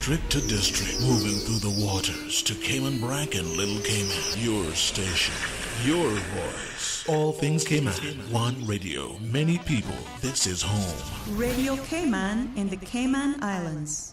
District to district, moving through the waters to Cayman Brac and Little Cayman. Your station, your voice. All things Cayman. One radio, many people. This is home. Radio Cayman in the Cayman Islands.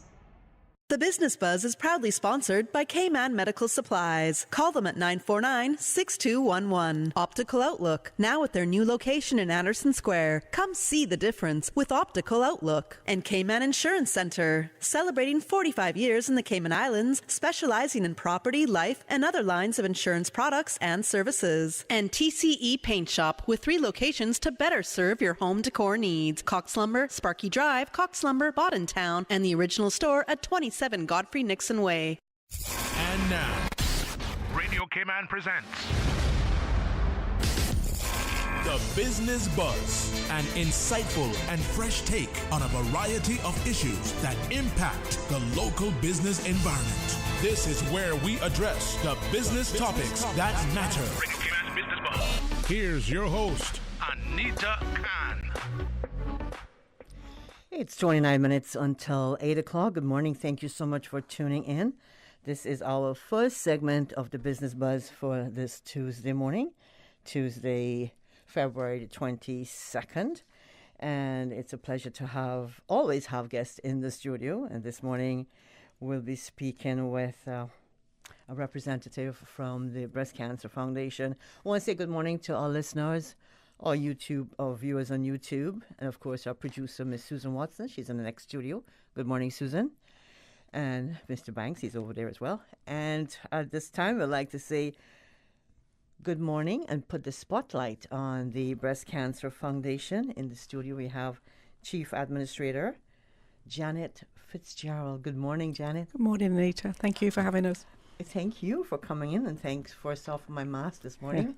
The Business Buzz is proudly sponsored by Cayman Medical Supplies. Call them at 949-6211. Optical Outlook, now at their new location in Anderson Square. Come see the difference with Optical Outlook. And Cayman Insurance Center, celebrating 45 years in the Cayman Islands, specializing in property, life, and other lines of insurance products and services. And TCE Paint Shop, with 3 locations to better serve your home decor needs. Cox Lumber, Sparky Drive, Cox Lumber, Boddentown, and the original store at 27 Godfrey Nixon Way. And now, Radio Cayman presents The Business Buzz, an insightful and fresh take on a variety of issues that impact the local business environment. This is where we address the business topics that matter. Radio Cayman's Business Buzz. Here's your host, Anita Khan. It's 29 minutes until 8 o'clock. Good morning. Thank you so much for tuning in. This is our first segment of the Business Buzz for this Tuesday morning, Tuesday, February 22nd. And it's a pleasure to always have guests in the studio. And this morning we'll be speaking with a representative from the Breast Cancer Foundation. I want to say good morning to our listeners, our viewers on YouTube, and of course our producer, Miss Susan Watson. She's in the next studio. Good morning, Susan. And Mr. Banks, he's over there as well. And at this time, I'd like to say good morning and put the spotlight on the Breast Cancer Foundation. In the studio, we have Chief Administrator Janet Fitzgerald. Good morning, Janet. Good morning, Anita. Thank you for having us. Thank you for coming in, and thanks first off for my mask this morning.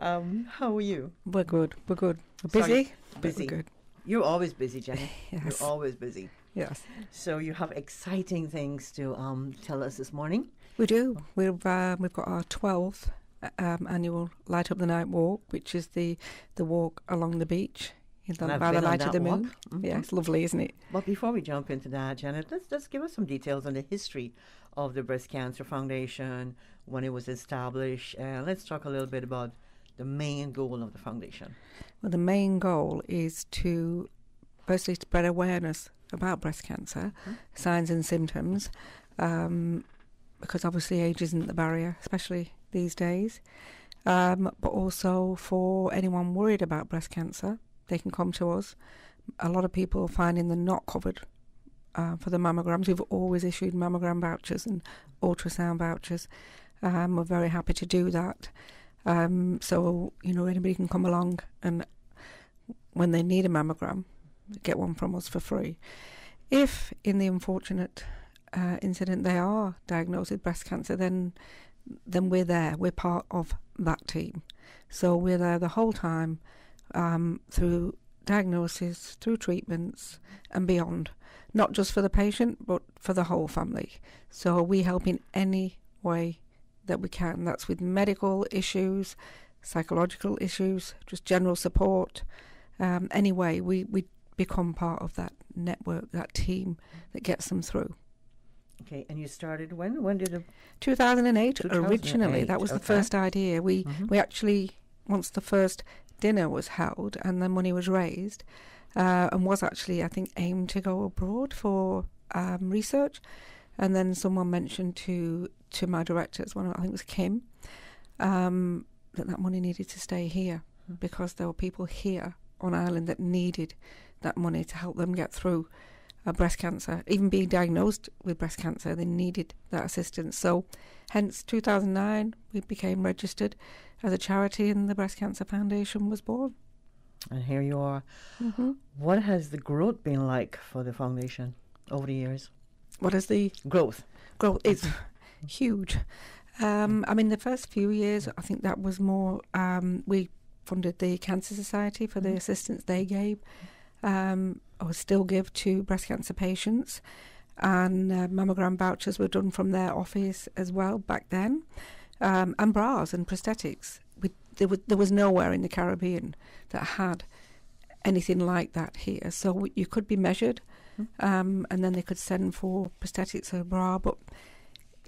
How are you? We're good. We're busy? Busy. We're good. You're always busy, Jenny. Yes. You're always busy. Yes. So you have exciting things to tell us this morning? We do. We've got our 12th annual Light Up the Night walk, which is the walk along the beach by the light of the moon. Mm-hmm. Yeah, it's lovely, isn't it? But before we jump into that, Janet, let's give us some details on the history of the Breast Cancer Foundation, when it was established. Let's talk a little bit about the main goal of the foundation. Well, the main goal is to firstly spread awareness about breast cancer, signs and symptoms, because obviously age isn't the barrier, especially these days. But also for anyone worried about breast cancer, they can come to us. A lot of people are finding they're not covered for the mammograms. We've always issued mammogram vouchers and ultrasound vouchers. We're very happy to do that. So, anybody can come along and when they need a mammogram, get one from us for free. If in the unfortunate incident they are diagnosed with breast cancer, then we're there. We're part of that team. So we're there the whole time, through diagnosis, through treatments and beyond. Not just for the patient, but for the whole family. So we help in any way that we can. That's with medical issues, psychological issues, just general support. Anyway, we become part of that network, that team that gets them through. Okay, and you started when? When did it? 2008 originally. That was the first idea. We actually, once the first dinner was held and the money was raised, and was actually, I think, aimed to go abroad for research. And then someone mentioned to my directors, I think it was Kim, that money needed to stay here because there were people here on island that needed that money to help them get through breast cancer. Even being diagnosed with breast cancer, they needed that assistance. So hence 2009, we became registered as a charity and the Breast Cancer Foundation was born. And here you are. Mm-hmm. What has the growth been like for the foundation over the years? What is the growth? Growth is huge. The first few years, I think that was more, we funded the Cancer Society for the assistance they gave, or still give to breast cancer patients. And mammogram vouchers were done from their office as well back then. And bras and prosthetics. There was nowhere in the Caribbean that had anything like that here. So you could be measured and then they could send for prosthetics or a bra, but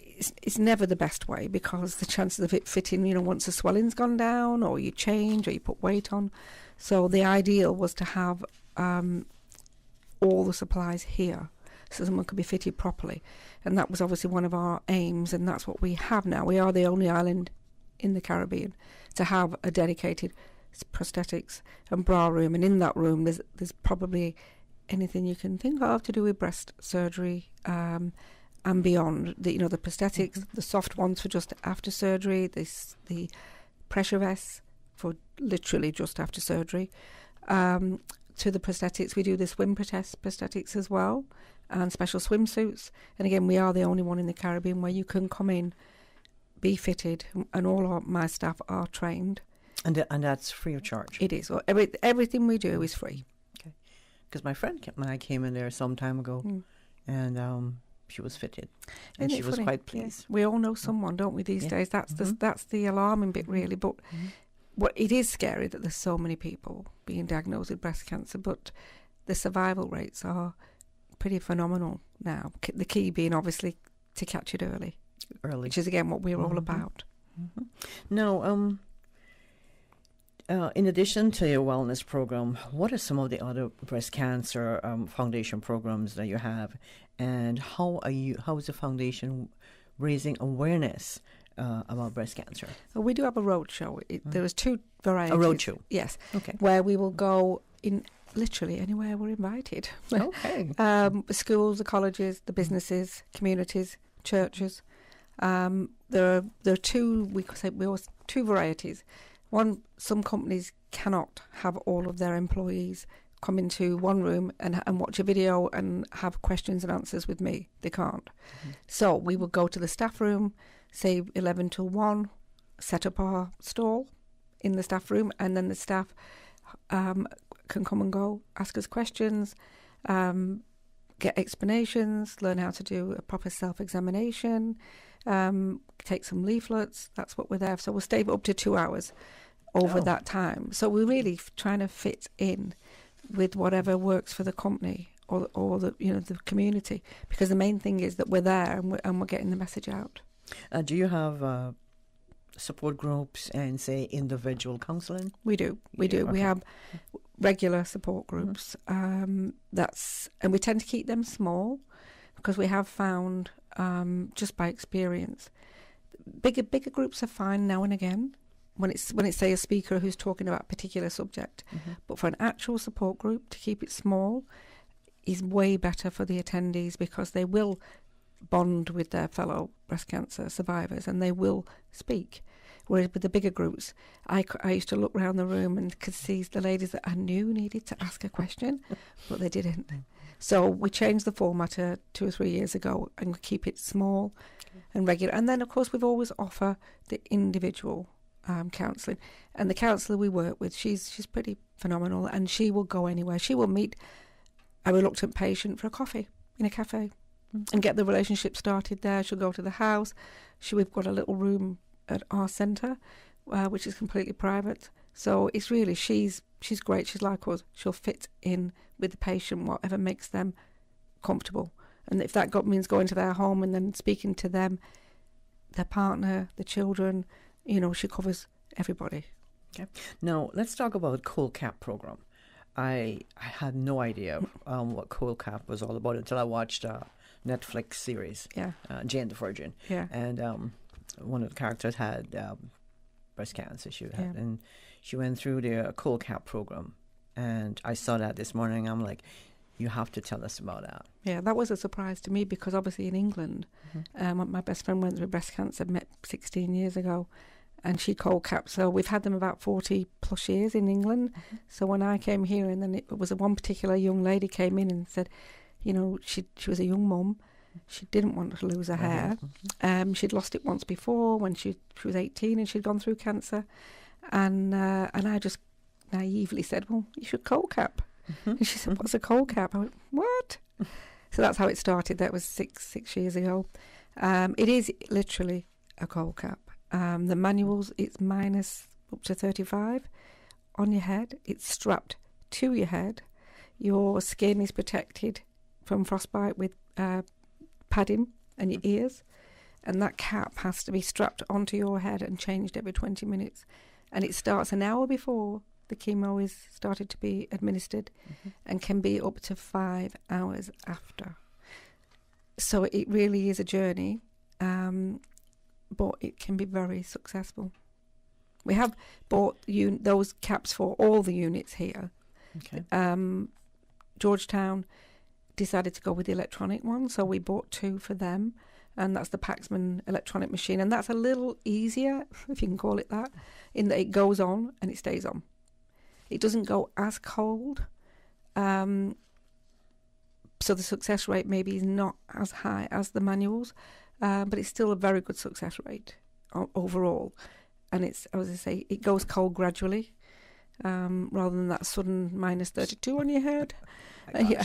it's never the best way because the chances of it fitting, once the swelling's gone down or you change or you put weight on. So the ideal was to have all the supplies here so someone could be fitted properly. And that was obviously one of our aims, and that's what we have now. We are the only island in the Caribbean to have a dedicated prosthetics and bra room, and in that room there's probably anything you can think of to do with breast surgery and beyond. The prosthetics, the soft ones for just after surgery, the pressure vests for literally just after surgery. To the prosthetics, we do the swim prosthetics as well, and special swimsuits. And again, we are the only one in the Caribbean where you can come in, be fitted, and all my staff are trained. And that's free of charge? It is. Well, everything we do is free. Okay. Because my friend and I came in there some time ago, and she was fitted, and she was quite pleased. Yeah. We all know someone, don't we, these days? That's the alarming bit, really. But what it is scary that there's so many people being diagnosed with breast cancer, but the survival rates are pretty phenomenal now. The key being obviously to catch it early, which is again what we're all about. Now, in addition to your wellness program, what are some of the other breast cancer foundation programs that you have, and how is the foundation raising awareness about breast cancer? Well, we do have a roadshow. There is 2 varieties. A roadshow? Yes. Okay. Where we will go in literally anywhere we're invited. Okay. The schools, the colleges, the businesses, communities, churches. There are 2 2 varieties. One, some companies cannot have all of their employees come into one room and watch a video and have questions and answers with me. They can't. So we will go to the staff room, say 11 till 1, set up our stall in the staff room, and then the staff can come and go, ask us questions, get explanations, learn how to do a proper self-examination, take some leaflets. That's what we're there for. So we'll stay up to 2 hours over that time. So we're really trying to fit in with whatever works for the company or the the community, because the main thing is that we're there and we're getting the message out. Do you have support groups and say individual counselling? We do. Okay. We have regular support groups. And we tend to keep them small because we have found just by experience, bigger groups are fine now and again. When it's say a speaker who's talking about a particular subject, but for an actual support group to keep it small is way better for the attendees, because they will bond with their fellow breast cancer survivors and they will speak. Whereas with the bigger groups, I used to look around the room and could see the ladies that I knew needed to ask a question, but they didn't. So we changed the format 2 or 3 years ago and keep it small and regular. And then, of course, we've always offer the individual counselling. And the counsellor we work with, she's pretty phenomenal, and she will go anywhere. She will meet a reluctant patient for a coffee in a cafe and get the relationship started there. She'll go to the house. We've got a little room at our centre, which is completely private. So it's really, she's great. She's like us. She'll fit in with the patient, whatever makes them comfortable. And if that means going to their home and then speaking to them, their partner, the children, she covers everybody. Okay. Now, let's talk about COLCAP program. I had no idea what COLCAP was all about until I watched a Netflix series, Jane the Virgin. Yeah. And one of the characters had breast cancer. And she went through the COLCAP program. And I saw that this morning. I'm like, you have to tell us about that. Yeah, that was a surprise to me, because obviously in England, my best friend went through breast cancer, met 16 years ago, and she COLCAP. So we've had them about 40 plus years in England. So when I came here, and then it was one particular young lady came in and said, she was a young mum. She didn't want to lose her hair. She'd lost it once before when she was 18 and she'd gone through cancer. And I just naively said, well, you should COLCAP. And she said, what's a COLCAP? I went, what? So that's how it started. That was six years ago. It is literally a COLCAP. The manuals, it's minus up to 35 on your head. It's strapped to your head. Your skin is protected from frostbite with padding and your ears, and that cap has to be strapped onto your head and changed every 20 minutes. And it starts an hour before the chemo is started to be administered and can be up to 5 hours after. So it really is a journey, but it can be very successful. We have bought those caps for all the units here. Okay. Georgetown decided to go with the electronic one, so we bought 2 for them, and that's the Paxman electronic machine, and that's a little easier, if you can call it that, in that it goes on and it stays on. It doesn't go as cold, so the success rate maybe is not as high as the manuals, but it's still a very good success rate overall. And it's, as I say, it goes cold gradually, rather than that sudden minus 32 on your head. Yeah,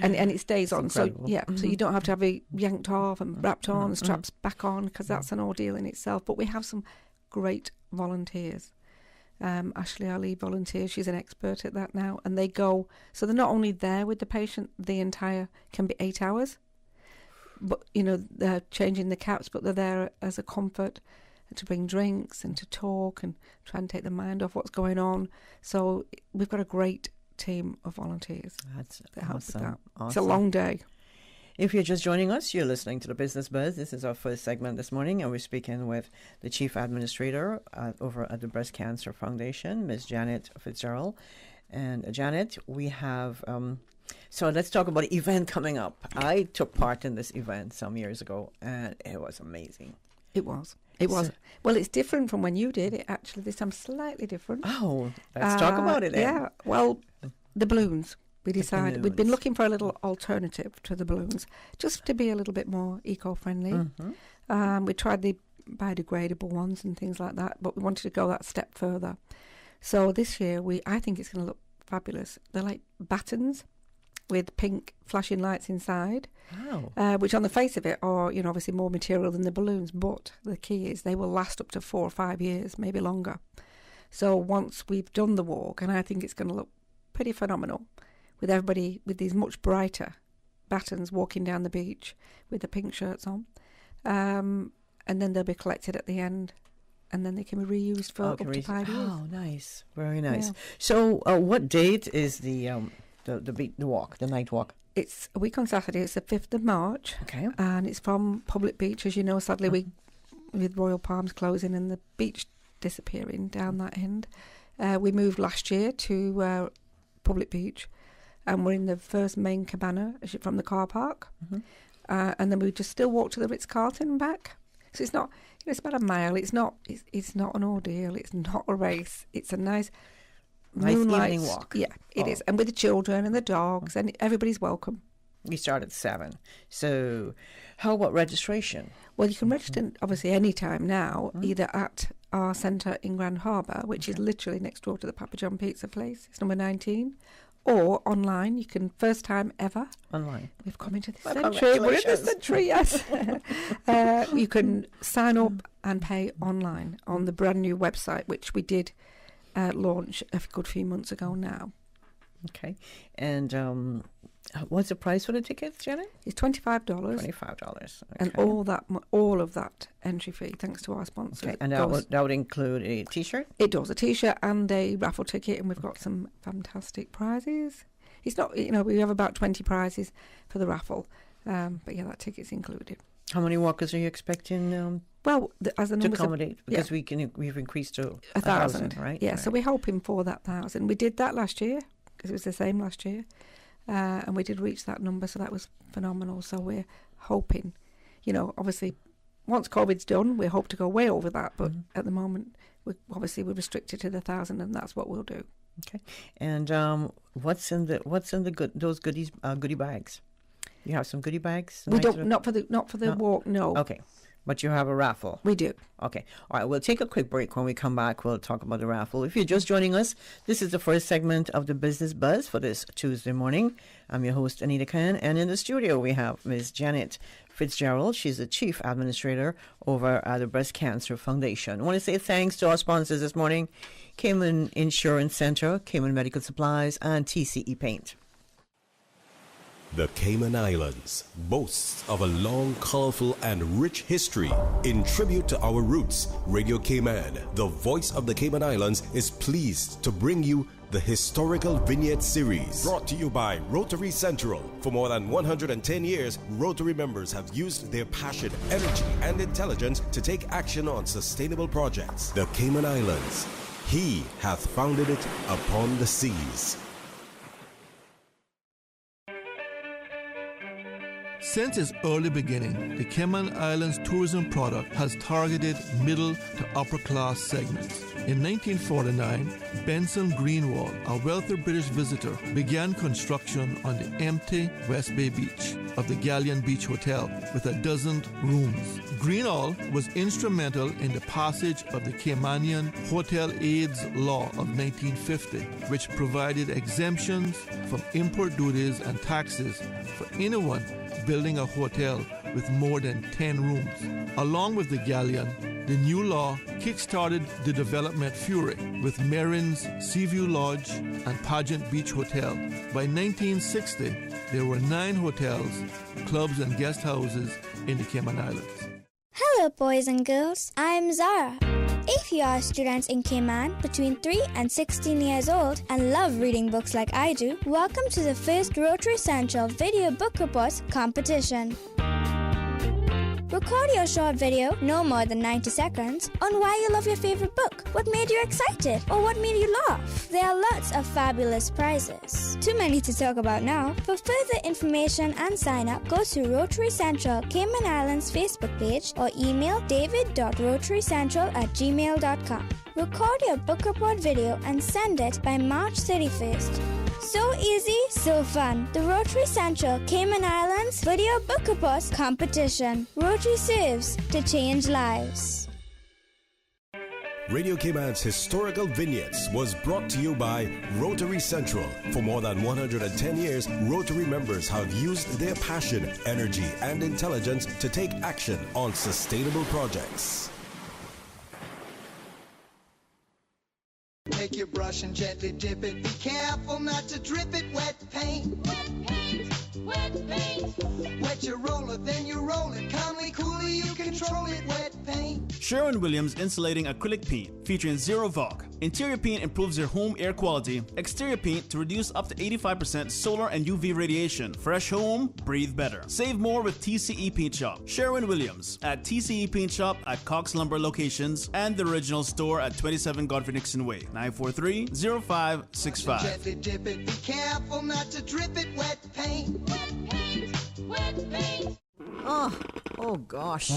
and it stays on. Incredible. So so you don't have to have it yanked off and wrapped on and straps back on, because that's an ordeal in itself. But we have some great volunteers. Ashley Ali volunteers. She's an expert at that now, and they go. So they're not only there with the patient, the entire can be 8 hours, but they're changing the caps, but they're there as a comfort, to bring drinks and to talk and try and take the mind off what's going on. So we've got a great team of volunteers that help with that. Awesome. It's a long day. If you're just joining us, you're listening to the Business Buzz. This is our first segment this morning, and we're speaking with the Chief Administrator over at the Breast Cancer Foundation, Ms. Janet Fitzgerald. And Janet, we have... so let's talk about the event coming up. I took part in this event some years ago, and it was amazing. It was. Well, it's different from when you did it, actually. This time slightly different. Oh, let's talk about it then. Yeah, well, the balloons. We decided we'd been looking for a little alternative to the balloons, just to be a little bit more eco-friendly. We tried the biodegradable ones and things like that, but we wanted to go that step further. So this year, I think it's going to look fabulous. They're like battens with pink flashing lights inside, which on the face of it are, obviously more material than the balloons, but the key is they will last up to 4 or 5 years, maybe longer. So once we've done the walk, and I think it's going to look pretty phenomenal, with everybody with these much brighter battens walking down the beach with the pink shirts on, and then they'll be collected at the end, and then they can be reused for up to 5 years. Oh, nice. Very nice. Yeah. So what date is the walk, the night walk? It's a week on Saturday. It's the 5th of March. Okay. And it's from Public Beach. As you know, sadly, with Royal Palms closing and the beach disappearing down that end, we moved last year to Public Beach, and we're in the first main cabana from the car park. And then we just still walk to the Ritz-Carlton and back. So it's not, it's about a mile. It's not an ordeal. It's not a race. It's a nice evening walk. Yeah, it is. And with the children and the dogs, and everybody's welcome. We start at 7. So how about registration? Well, you can register obviously any time now, either at our centre in Grand Harbour, which is literally next door to the Papa John Pizza place. It's number 19. Or online. You can, first time ever. Online. We've come into this century. We're in this century, yes. You can sign up and pay online on the brand new website, which we did launch a good few months ago now. Okay. And what's the price for the tickets, Janet? It's $25. $25. Okay. And all of that entry fee, thanks to our sponsors. Okay. And that would include a T-shirt? It does, a T-shirt and a raffle ticket, and we've got some fantastic prizes. It's not, we have about 20 prizes for the raffle, but yeah, that ticket's included. How many walkers are you expecting? Well, as the numbers to accommodate, because we've increased to 1,000, right? Yeah, right. So we're hoping for that 1,000. We did that last year because it was the same last year, and we did reach that number, so that was phenomenal. So we're hoping, obviously, once COVID's done, we hope to go way over that. But at the moment, we're restricted to the 1,000, and that's what we'll do. Okay. And what's in those goodie bags? You have some goodie bags? We don't, not for the walk, no. Okay. But you have a raffle. We do. Okay. All right. We'll take a quick break. When we come back, we'll talk about the raffle. If you're just joining us, this is the first segment of the Business Buzz for this Tuesday morning. I'm your host, Anita Khan. And in the studio, we have Ms. Janet Fitzgerald. She's the Chief Administrator over at the Breast Cancer Foundation. I want to say thanks to our sponsors this morning, Cayman Insurance Center, Cayman Medical Supplies, and TCE Paint. The Cayman Islands boasts of a long, colorful, and rich history. In tribute to our roots, Radio Cayman, the voice of the Cayman Islands, is pleased to bring you the Historical Vignette Series, brought to you by Rotary Central. For more than 110 years, Rotary members have used their passion, energy, and intelligence to take action on sustainable projects. The Cayman Islands, He hath founded it upon the seas. Since its early beginning, the Cayman Islands tourism product has targeted middle to upper class segments. In 1949, Benson Greenwald, a wealthy British visitor, began construction on the empty West Bay beach of the Galleon Beach Hotel with 12 rooms. Greenwald was instrumental in the passage of the Caymanian Hotel Aids Law of 1950, which provided exemptions from import duties and taxes for anyone building a hotel with more than 10 rooms. Along with the Galleon, the new law kick-started the development fury with Marin's Seaview Lodge and Pageant Beach Hotel. By 1960, there were 9 hotels, clubs, and guest houses in the Cayman Islands. Hello, boys and girls. I'm Zara. If you are students in Cayman between 3 and 16 years old and love reading books like I do, welcome to the first Rotary Central Video Book Reports competition. Record your short video, no more than 90 seconds, on why you love your favorite book, what made you excited, or what made you laugh. There are lots of fabulous prizes. Too many to talk about now. For further information and sign up, go to Rotary Central Cayman Islands Facebook page or email david.rotarycentral@gmail.com. Record your book report video and send it by March 31st. So easy, so fun. The Rotary Central Cayman Islands Video Book Reports Competition. Rotary serves to change lives. Radio Cayman's Historical Vignettes was brought to you by Rotary Central. For more than 110 years, Rotary members have used their passion, energy, and intelligence to take action on sustainable projects. Take your brush and gently dip it. Be careful not to drip it. Wet paint. Wet paint. Wet paint. Wet your roller, then you roll it. Calmly, coolly, you control it. Wet paint. Sherwin-Williams Insulating Acrylic Paint featuring Zero Voc. Interior paint improves your home air quality. Exterior paint to reduce up to 85% solar and UV radiation. Fresh home, breathe better. Save more with TCE Paint Shop. Sherwin-Williams at TCE Paint Shop at Cox Lumber locations and the original store at 27 Godfrey Nixon Way. 943-0565. Gently dip it. Be careful not to drip it. Wet paint. Wet paint. Wet paint. Oh gosh.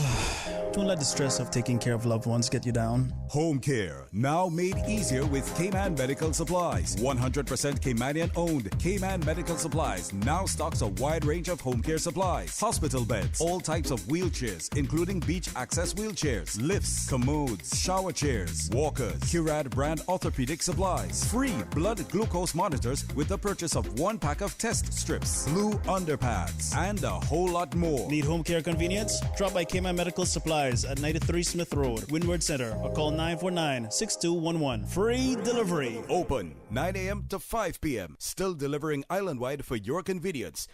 Don't let the stress of taking care of loved ones get you down. Home care, now made easier with Cayman Medical Supplies. 100% Caymanian owned. Cayman Medical Supplies now stocks a wide range of home care supplies. Hospital beds, all types of wheelchairs, including beach access wheelchairs, lifts, commodes, shower chairs, walkers, Curad brand orthopedic supplies. Free blood glucose monitors with the purchase of 1 pack of test strips, blue underpads, and a whole lot more. Need home care convenience? Drop by Cayman Medical Supplies at 93 Smith Road, Windward Center, or call 949-6211. Free delivery. Open 9 a.m. to 5 p.m. Still delivering island-wide for your convenience.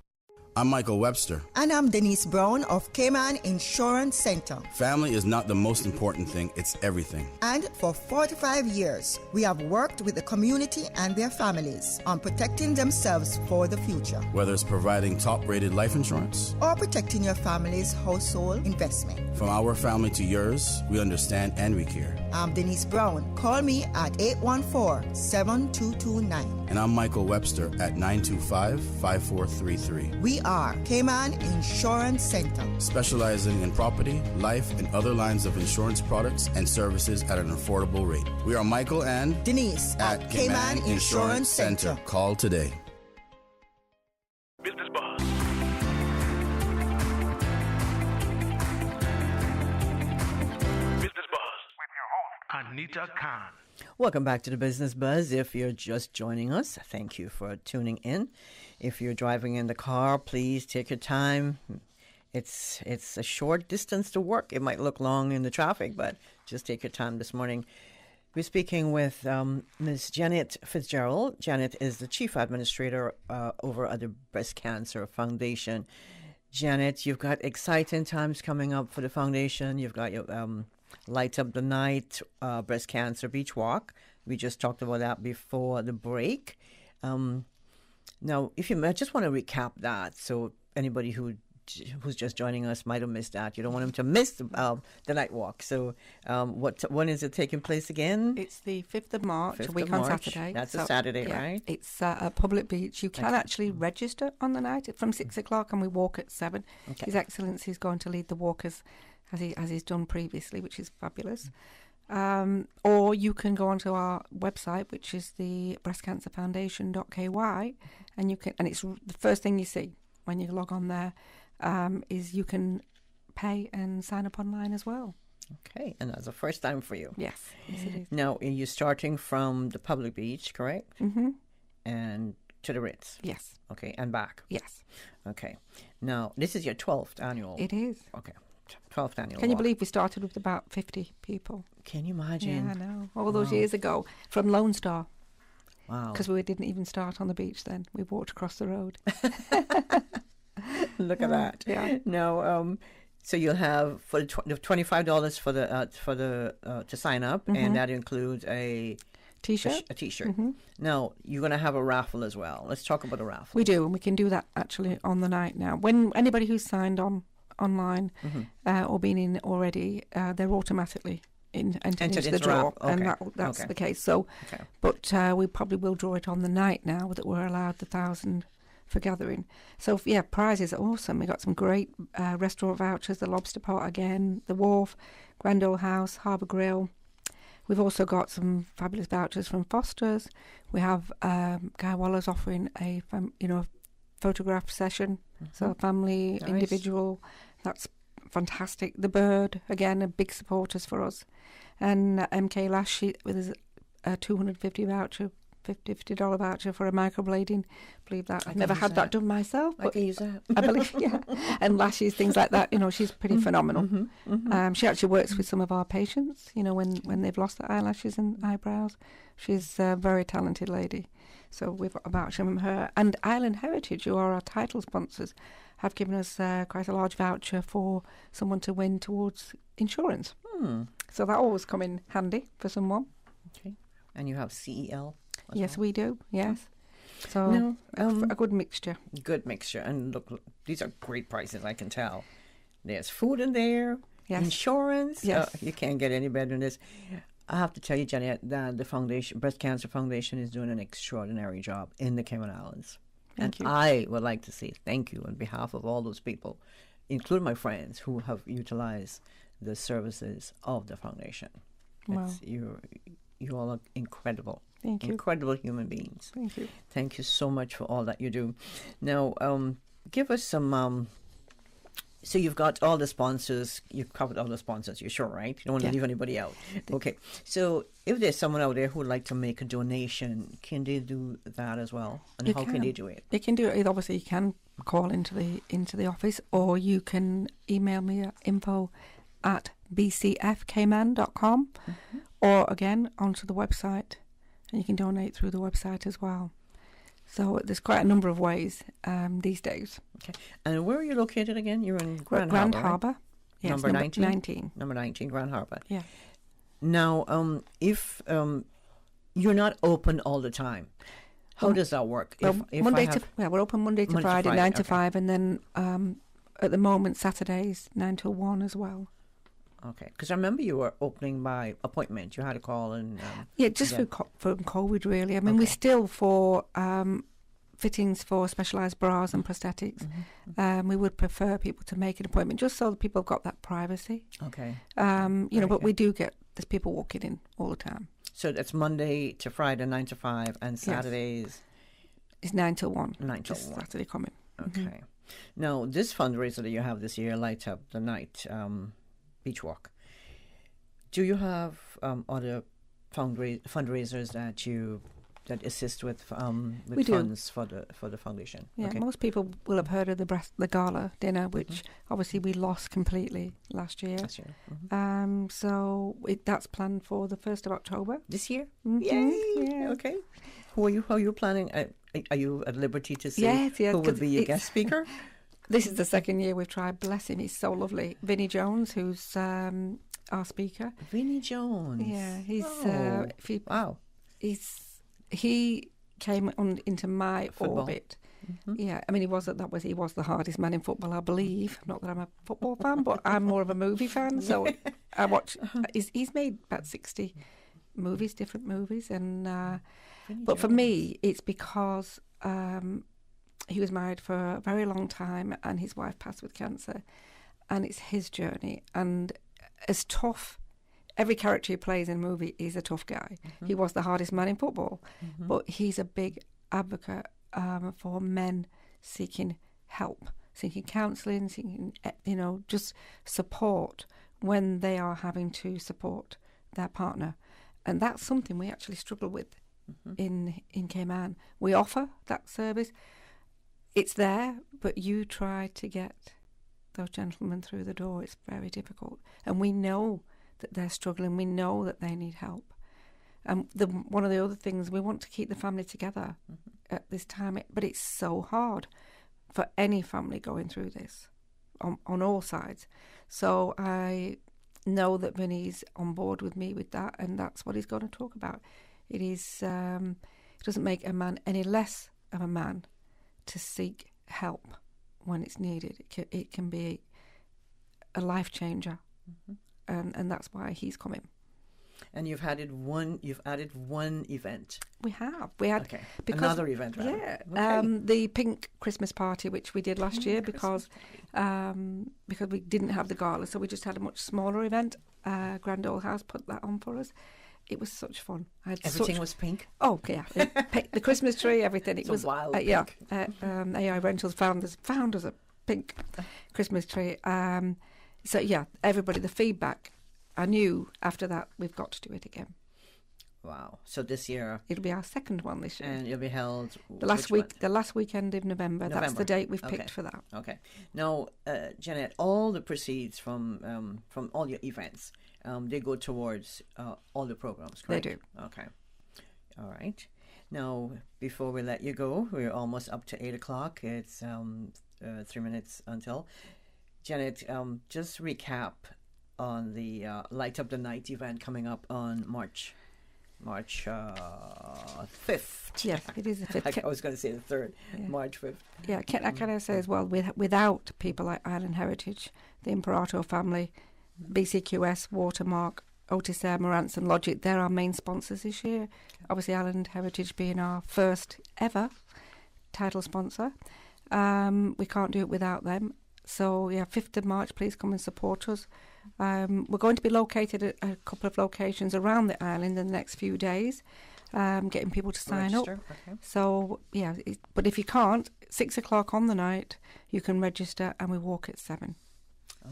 I'm Michael Webster. And I'm Denise Brown of Cayman Insurance Center. Family is not the most important thing, it's everything. And for 45 years, we have worked with the community and their families on protecting themselves for the future. Whether it's providing top-rated life insurance or protecting your family's household investment. From our family to yours, we understand and we care. I'm Denise Brown. Call me at 814-7229. And I'm Michael Webster at 925-5433. We are Cayman Insurance Center, specializing in property, life, and other lines of insurance products and services at an affordable rate. We are Michael and Denise at Cayman Insurance Center. Call today. Business Buzz. Business Buzz with your host, Anita Khan. Welcome back to the Business Buzz. If you're just joining us, thank you for tuning in. If you're driving in the car, please take your time. It's a short distance to work. It might look long in the traffic, but just take your time this morning. We're speaking with Ms. Janet Fitzgerald. Janet is the Chief Administrator over at the Breast Cancer Foundation. Janet, you've got exciting times coming up for the foundation. You've got your Light Up the Night Breast Cancer Beach Walk. We just talked about that before the break. Now, if you I just want to recap that, so anybody who's just joining us might have missed that. You don't want them to miss the night walk. So when is it taking place again? It's the 5th of March, 5th a week of on March. Saturday. That's a Saturday, right? It's at Public Beach. You can actually register on the night from 6 o'clock, and we walk at 7. Okay. His Excellency is going to lead the walkers as he's done previously, which is fabulous. Or you can go onto our website, which is the breastcancerfoundation.ky, and it's the first thing you see when you log on there. Is you can pay and sign up online as well. Okay, and that's the first time for you. Yes, it is. Now, are you starting from the Public Beach, correct? Mm-hmm. And to the Ritz? Yes. Okay, and back? Yes. Okay. Now, this is your 12th annual? It is. Okay, 12th annual Can you walk. believe we started with about 50 people? Can you imagine? Yeah, I know. All those years ago from Lone Star. Wow. Because we didn't even start on the beach then. We walked across the road. Look at that. Yeah. Now, so you'll have for the $25 for the to sign up, and that includes a T-shirt. A T-shirt. Mm-hmm. Now you're going to have a raffle as well. Let's talk about the raffle. We do, and we can do that actually on the night now. When anybody who's signed online or been in already, they're automatically entered into the draw, and that's the case. So, but we probably will draw it on the night now that we're allowed the 1,000 for gathering. So yeah, prizes are awesome. We got some great restaurant vouchers: the Lobster Pot again, the Wharf, Grand Ole House, Harbour Grill. We've also got some fabulous vouchers from Foster's. We have Guy Waller's offering a photograph session, so family, individual. That's fantastic. The Bird again, are big supporters for us, and MK Lash with his $250 voucher. $50 voucher for a microblading. Believe that. I've never had that done myself. I can use that. I believe, yeah. And lashes, things like that. She's pretty phenomenal. She actually works with some of our patients, when they've lost their eyelashes and eyebrows. She's a very talented lady. So we've got a voucher from her. And Island Heritage, who are our title sponsors, have given us quite a large voucher for someone to win towards insurance. So that always come in handy for someone. Okay. And you have CEL? Yes, we do. Yes. So a good mixture. Good mixture. And look, these are great prices, I can tell. There's food in there, insurance. Yes. You can't get any better than this. I have to tell you, Jenny, that the foundation, Breast Cancer Foundation, is doing an extraordinary job in the Cayman Islands. Thank you. I would like to say thank you on behalf of all those people, including my friends who have utilized the services of the foundation. Wow. You all are incredible. Thank you. Incredible human beings. Thank you. Thank you so much for all that you do. Now, give us some... so you've got all the sponsors. You've covered all the sponsors. You're sure, right? You don't want to leave anybody out. Okay. So if there's someone out there who would like to make a donation, can they do that as well? And how can they do it? You can do it. Obviously, you can call into the office, or you can email me at info@bcfcayman.com, or again onto the website, and you can donate through the website as well. So there's quite a number of ways these days. Okay. And where are you located again? You're in Grand Harbour. Right? Yes, number 19. Number 19, Grand Harbour. Yeah. Now, if you're not open all the time, how does that work? Well, we're open Monday to Friday, 9 to 5, and then at the moment Saturdays 9 till 1 as well. Okay, because I remember you were opening by appointment. You had a call and... from COVID, really. I mean, we still, for fittings for specialised bras and prosthetics, we would prefer people to make an appointment just so that people have got that privacy. Okay. But we do get, there's people walking in all the time. So that's Monday to Friday, 9 to 5, and Saturdays... It's 9 till 1. 9 till just 1. Saturday coming. Okay. Now, this fundraiser that you have this year, Light Up the Night... Beach Walk. Do you have other fundraisers that you that assist with We do. funds for the foundation. Yeah, Okay. most people will have heard of the gala dinner, which obviously we lost completely last year. So that's planned for the 1st of October this year. Mm-hmm. Yay! Yeah. Okay. How are you planning? Are you at liberty to say Yes, who will be your guest speaker? This is the second year we've tried. Bless him, he's so lovely. Vinnie Jones, who's our speaker. Vinnie Jones. Yeah, he's wow. He came into my Football. orbit. Yeah, I mean he was the hardest man in football, I believe. Not that I'm a football fan, but I'm more of a movie fan. So I watch. He's made about 60 movies, different movies, and but for me, it's because he was married for a very long time, and his wife passed with cancer, and it's his journey. And as tough, every character he plays in a movie is a tough guy. He was the hardest man in football, but he's a big advocate for men seeking help, seeking counselling, seeking just support when they are having to support their partner, and that's something we actually struggle with in Cayman. We offer that service. It's there, but you try to get those gentlemen through the door. It's very difficult. And we know that they're struggling. We know that they need help. And one of the other things, we want to keep the family together at this time. But it's so hard for any family going through this on all sides. So I know that Vinny's on board with me with that, and that's what he's going to talk about. It is. It doesn't make a man any less of a man to seek help when it's needed. It can be a life changer, and that's why he's coming. And you've added one event. We have. We had another event. Rather. Yeah, okay. The Pink Christmas party, which we did last year because we didn't have the gala, so we just had a much smaller event. Grand Ole House put that on for us. It was such fun. Everything was pink? Oh, yeah. The Christmas tree, everything. It was wild pink. Yeah. AI Rentals found us a pink Christmas tree. So, yeah, everybody, the feedback, I knew after that we've got to do it again. Wow. So this year... It'll be our second one this year. And it'll be held... The last weekend in November. That's the date we've picked for that. Okay. Now, Janet, all the proceeds from all your events... they go towards all the programs, correct? They do. Okay. All right. Now, before we let you go, we're almost up to 8 o'clock. It's 3 minutes until. Janet, just recap on the Light Up the Night event coming up on March 5th. Yes, it is the 5th. I was going to say the 3rd, yeah. March 5th. Yeah, can I say as well, without people like Island Heritage, the Imperato family, BCQS, Watermark, Otis Air, Marantz and Logic, they're our main sponsors this year. Okay. Obviously, Island Heritage being our first ever title sponsor. We can't do it without them. So, 5th of March, please come and support us. We're going to be located at a couple of locations around the island in the next few days, getting people to sign up. Okay. So, but if you can't, 6 o'clock on the night, you can register and we walk at 7.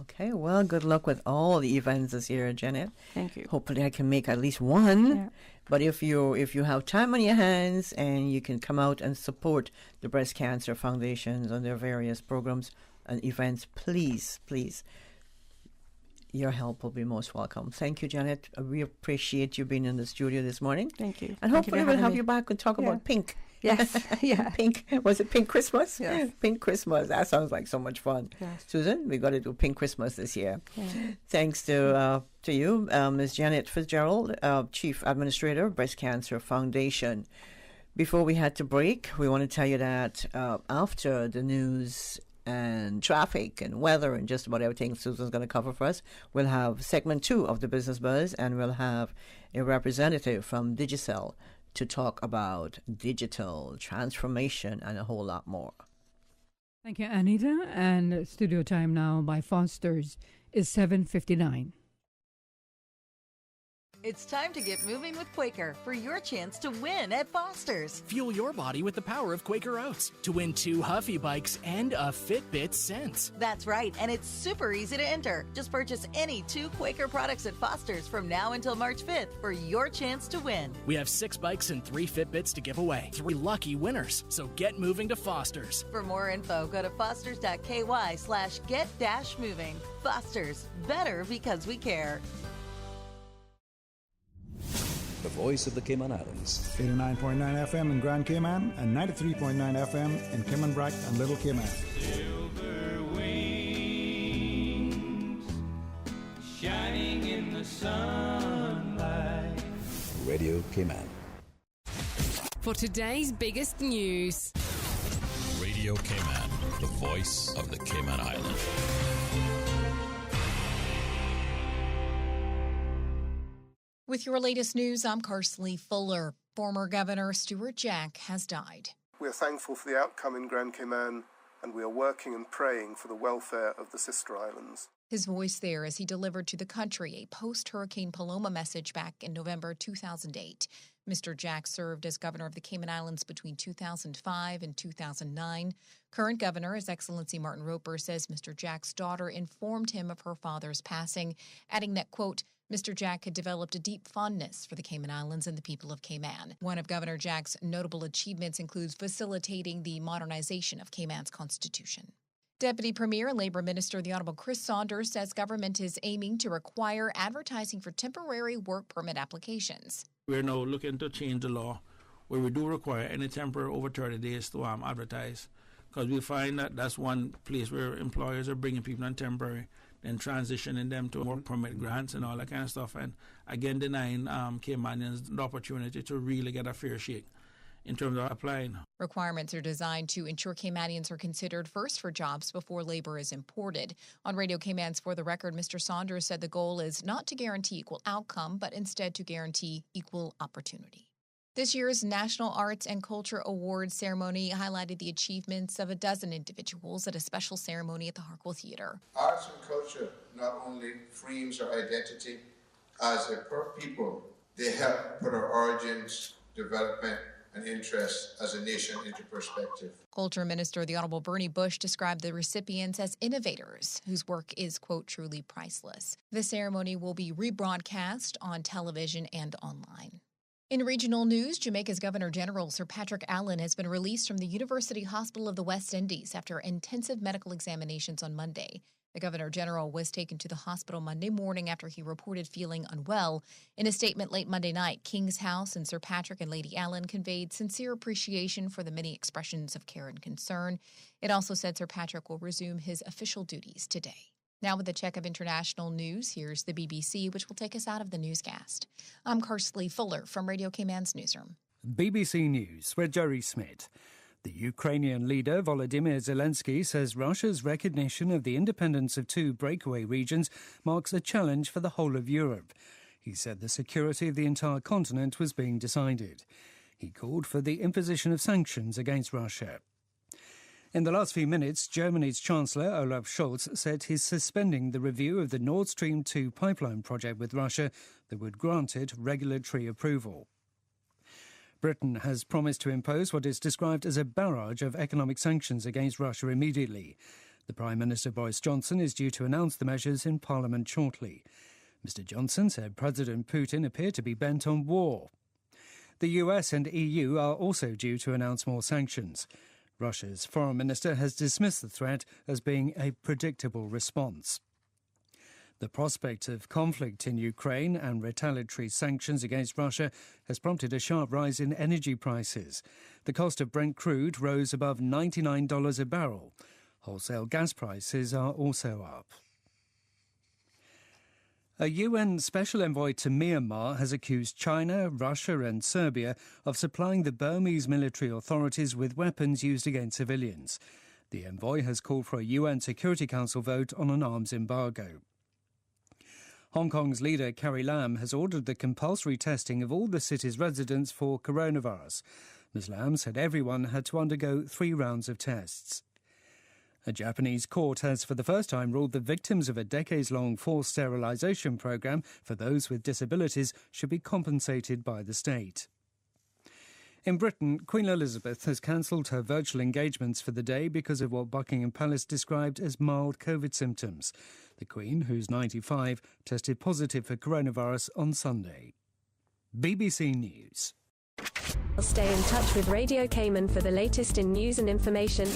Okay, well, good luck with all the events this year, Janet. Thank you. Hopefully I can make at least one. Yeah. But if you have time on your hands and you can come out and support the Breast Cancer Foundations on their various programs and events, please, your help will be most welcome. Thank you, Janet. We appreciate you being in the studio this morning. Thank you. And hopefully we'll have you back and talk about Pink. Yes, yeah. Pink. Was it Pink Christmas? Yes. Pink Christmas. That sounds like so much fun. Yes. Susan, we got to do Pink Christmas this year. Yeah. Thanks to you, Ms. Janet Fitzgerald, Chief Administrator, Breast Cancer Foundation. Before we had to break, we want to tell you that after the news and traffic and weather and just about everything Susan's going to cover for us, we'll have segment 2 of the Business Buzz, and we'll have a representative from Digicel to talk about digital transformation and a whole lot more. Thank you, Anita. And studio time now by Foster's is 7:59. It's time to get moving with Quaker for your chance to win at Foster's. Fuel your body with the power of Quaker Oats to win 2 Huffy bikes and a Fitbit Sense. That's right, and it's super easy to enter. Just purchase any 2 Quaker products at Foster's from now until March 5th for your chance to win. We have 6 bikes and 3 Fitbits to give away. 3 lucky winners. So get moving to Foster's. For more info, go to fosters.ky/get-moving. Foster's, better because we care. The voice of the Cayman Islands. 89.9 FM in Grand Cayman and 93.9 FM in Cayman Brac and Little Cayman. Silver wings shining in the sunlight. Radio Cayman. For today's biggest news. Radio Cayman, the voice of the Cayman Islands. With your latest news, I'm Carsley Fuller. Former Governor Stuart Jack has died. We are thankful for the outcome in Grand Cayman, and we are working and praying for the welfare of the sister islands. His voice there as he delivered to the country a post-Hurricane Paloma message back in November 2008. Mr. Jack served as governor of the Cayman Islands between 2005 and 2009. Current governor, His Excellency Martin Roper, says Mr. Jack's daughter informed him of her father's passing, adding that, quote, Mr. Jack had developed a deep fondness for the Cayman Islands and the people of Cayman. One of Governor Jack's notable achievements includes facilitating the modernization of Cayman's constitution. Deputy Premier and Labour Minister the Honourable Chris Saunders says government is aiming to require advertising for temporary work permit applications. We're now looking to change the law where we do require any temporary over 30 days to advertise, because we find that that's one place where employers are bringing people on temporary and transitioning them to work permit grants and all that kind of stuff, and again denying Caymanians the opportunity to really get a fair shake in terms of applying. Requirements are designed to ensure Caymanians are considered first for jobs before labor is imported. On Radio Cayman's For the Record, Mr. Saunders said the goal is not to guarantee equal outcome, but instead to guarantee equal opportunity. This year's National Arts and Culture Awards ceremony highlighted the achievements of a dozen individuals at a special ceremony at the Harquail Theatre. Arts and culture not only frames our identity as a people, they help put our origins, development, and interests as a nation into perspective. Culture Minister the Honourable Bernie Bush described the recipients as innovators whose work is, quote, truly priceless. The ceremony will be rebroadcast on television and online. In regional news, Jamaica's Governor General Sir Patrick Allen has been released from the University Hospital of the West Indies after intensive medical examinations on Monday. The Governor General was taken to the hospital Monday morning after he reported feeling unwell. In a statement late Monday night, King's House and Sir Patrick and Lady Allen conveyed sincere appreciation for the many expressions of care and concern. It also said Sir Patrick will resume his official duties today. Now with a check of international news, here's the BBC, which will take us out of the newscast. I'm Carsley Fuller from Radio Cayman's newsroom. BBC News with Jerry Smith. The Ukrainian leader Volodymyr Zelensky says Russia's recognition of the independence of 2 breakaway regions marks a challenge for the whole of Europe. He said the security of the entire continent was being decided. He called for the imposition of sanctions against Russia. In the last few minutes, Germany's Chancellor Olaf Scholz said he's suspending the review of the Nord Stream 2 pipeline project with Russia that would grant it regulatory approval. Britain has promised to impose what is described as a barrage of economic sanctions against Russia immediately. The Prime Minister Boris Johnson is due to announce the measures in Parliament shortly. Mr. Johnson said President Putin appeared to be bent on war. The US and EU are also due to announce more sanctions. Russia's foreign minister has dismissed the threat as being a predictable response. The prospect of conflict in Ukraine and retaliatory sanctions against Russia has prompted a sharp rise in energy prices. The cost of Brent crude rose above $99 a barrel. Wholesale gas prices are also up. A UN special envoy to Myanmar has accused China, Russia and Serbia of supplying the Burmese military authorities with weapons used against civilians. The envoy has called for a UN Security Council vote on an arms embargo. Hong Kong's leader Carrie Lam has ordered the compulsory testing of all the city's residents for coronavirus. Ms Lam said everyone had to undergo 3 rounds of tests. A Japanese court has for the first time ruled that victims of a decades-long forced sterilisation programme for those with disabilities should be compensated by the state. In Britain, Queen Elizabeth has cancelled her virtual engagements for the day because of what Buckingham Palace described as mild COVID symptoms. The Queen, who's 95, tested positive for coronavirus on Sunday. BBC News. Stay in touch with Radio Cayman for the latest in news and information.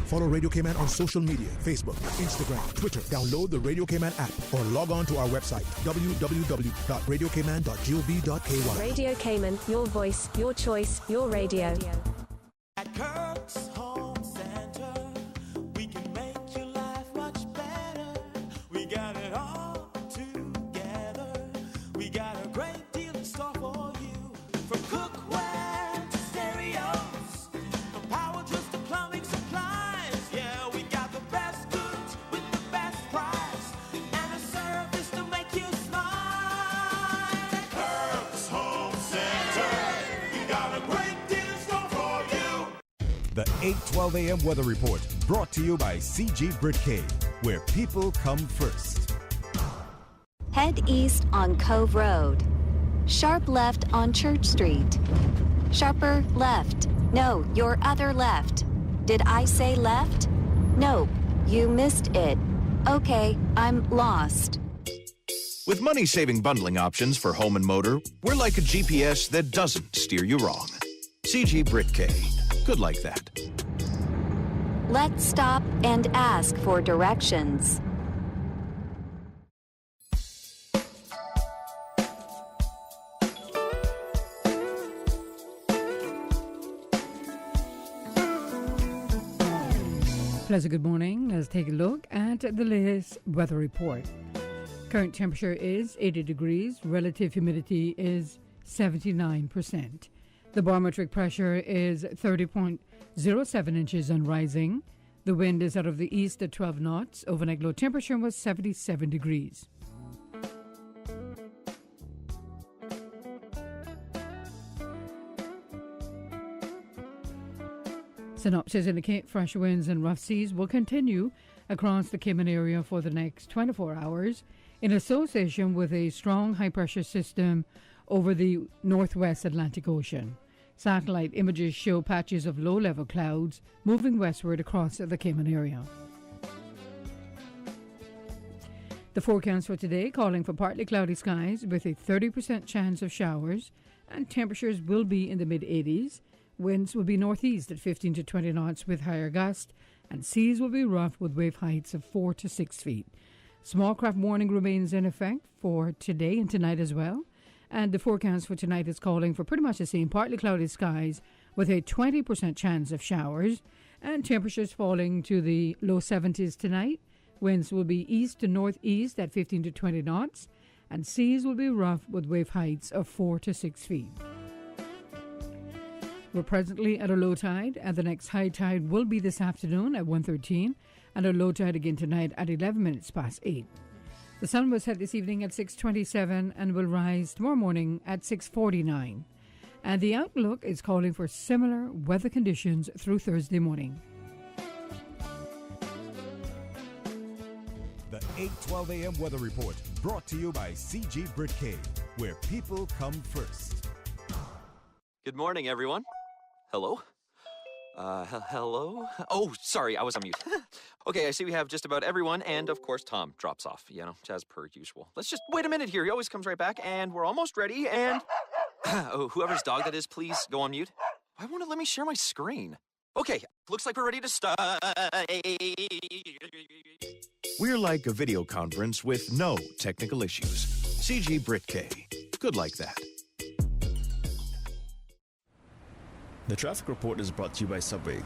Follow Radio Cayman on social media, Facebook, Instagram, Twitter. Download the Radio Cayman app or log on to our website, www.radiocayman.gov.ky. Radio Cayman, your voice, your choice, your radio. At Kirk's Home Center, we can make your life much better. We got it all together. We got a great deal in store for you. From cookware to stereos, from power tools to plumbing supplies. Yeah, we got the best goods with the best price and a service to make you smile. At Kirk's Home Center, we got a great deal in store for you. The 8:12 a.m. weather report brought to you by CG Britcay, where people come first. Head east on Cove Road. Sharp left on Church Street. Sharper left. No, your other left. Did I say left? Nope, you missed it. Okay, I'm lost. With money-saving bundling options for home and motor, we're like a GPS that doesn't steer you wrong. CG Britcay. Good like that. Let's stop and ask for directions. Pleasant good morning. Let's take a look at the latest weather report. Current temperature is 80 degrees. Relative humidity is 79%. The barometric pressure is 30.07 inches and rising. The wind is out of the east at 12 knots. Overnight low temperature was 77 degrees. Synopsis indicate fresh winds and rough seas will continue across the Cayman area for the next 24 hours in association with a strong high-pressure system over the northwest Atlantic Ocean. Satellite images show patches of low-level clouds moving westward across the Cayman area. The forecast for today calling for partly cloudy skies with a 30% chance of showers, and temperatures will be in the mid-80s. Winds will be northeast at 15 to 20 knots with higher gusts, and seas will be rough with wave heights of 4 to 6 feet. Small craft warning remains in effect for today and tonight as well. And the forecast for tonight is calling for pretty much the same partly cloudy skies with a 20% chance of showers, and temperatures falling to the low 70s tonight. Winds will be east to northeast at 15 to 20 knots, and seas will be rough with wave heights of 4 to 6 feet. We're presently at a low tide, and the next high tide will be this afternoon at 1:13, and a low tide again tonight at 11 minutes past 8. The sun will set this evening at 6:27 and will rise tomorrow morning at 6:49. And the outlook is calling for similar weather conditions through Thursday morning. The 8:12 a.m. weather report brought to you by CG Britcay, where people come first. Good morning, everyone. Hello? Hello? Oh, sorry, I was on mute. Okay, I see we have just about everyone, and of course Tom drops off, as per usual. Let's just wait a minute here. He always comes right back, and we're almost ready, and... oh, whoever's dog that is, please go on mute. Why won't it let me share my screen? Okay, looks like we're ready to start. We're like a video conference with no technical issues. CG Britcay. Good like that. The traffic report is brought to you by Subway.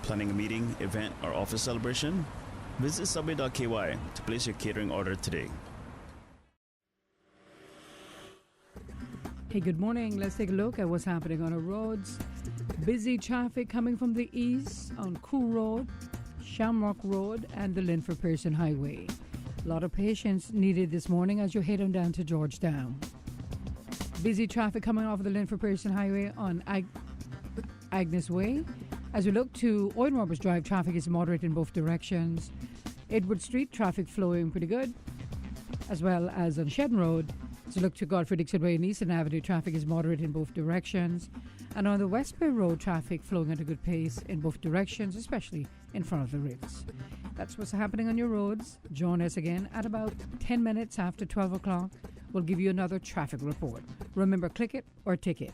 Planning a meeting, event, or office celebration? Visit subway.ky to place your catering order today. Hey, good morning. Let's take a look at what's happening on our roads. Busy traffic coming from the east on Cool Road, Shamrock Road, and the Linford Pearson Highway. A lot of patience needed this morning as you head on down to Georgetown. Busy traffic coming off of the Linford Pearson Highway on Agnes Way, As we look to Owen Roberts Drive, traffic is moderate in both directions. Edward Street, traffic flowing pretty good, as well as on Shedden Road. As we look to Godfrey Dixon Way and Eastern Avenue, traffic is moderate in both directions. And on the West Bay Road, traffic flowing at a good pace in both directions, especially in front of the Ritz. That's what's happening on your roads. Join us again at about 10 minutes after 12 o'clock. We'll give you another traffic report. Remember, click it or ticket.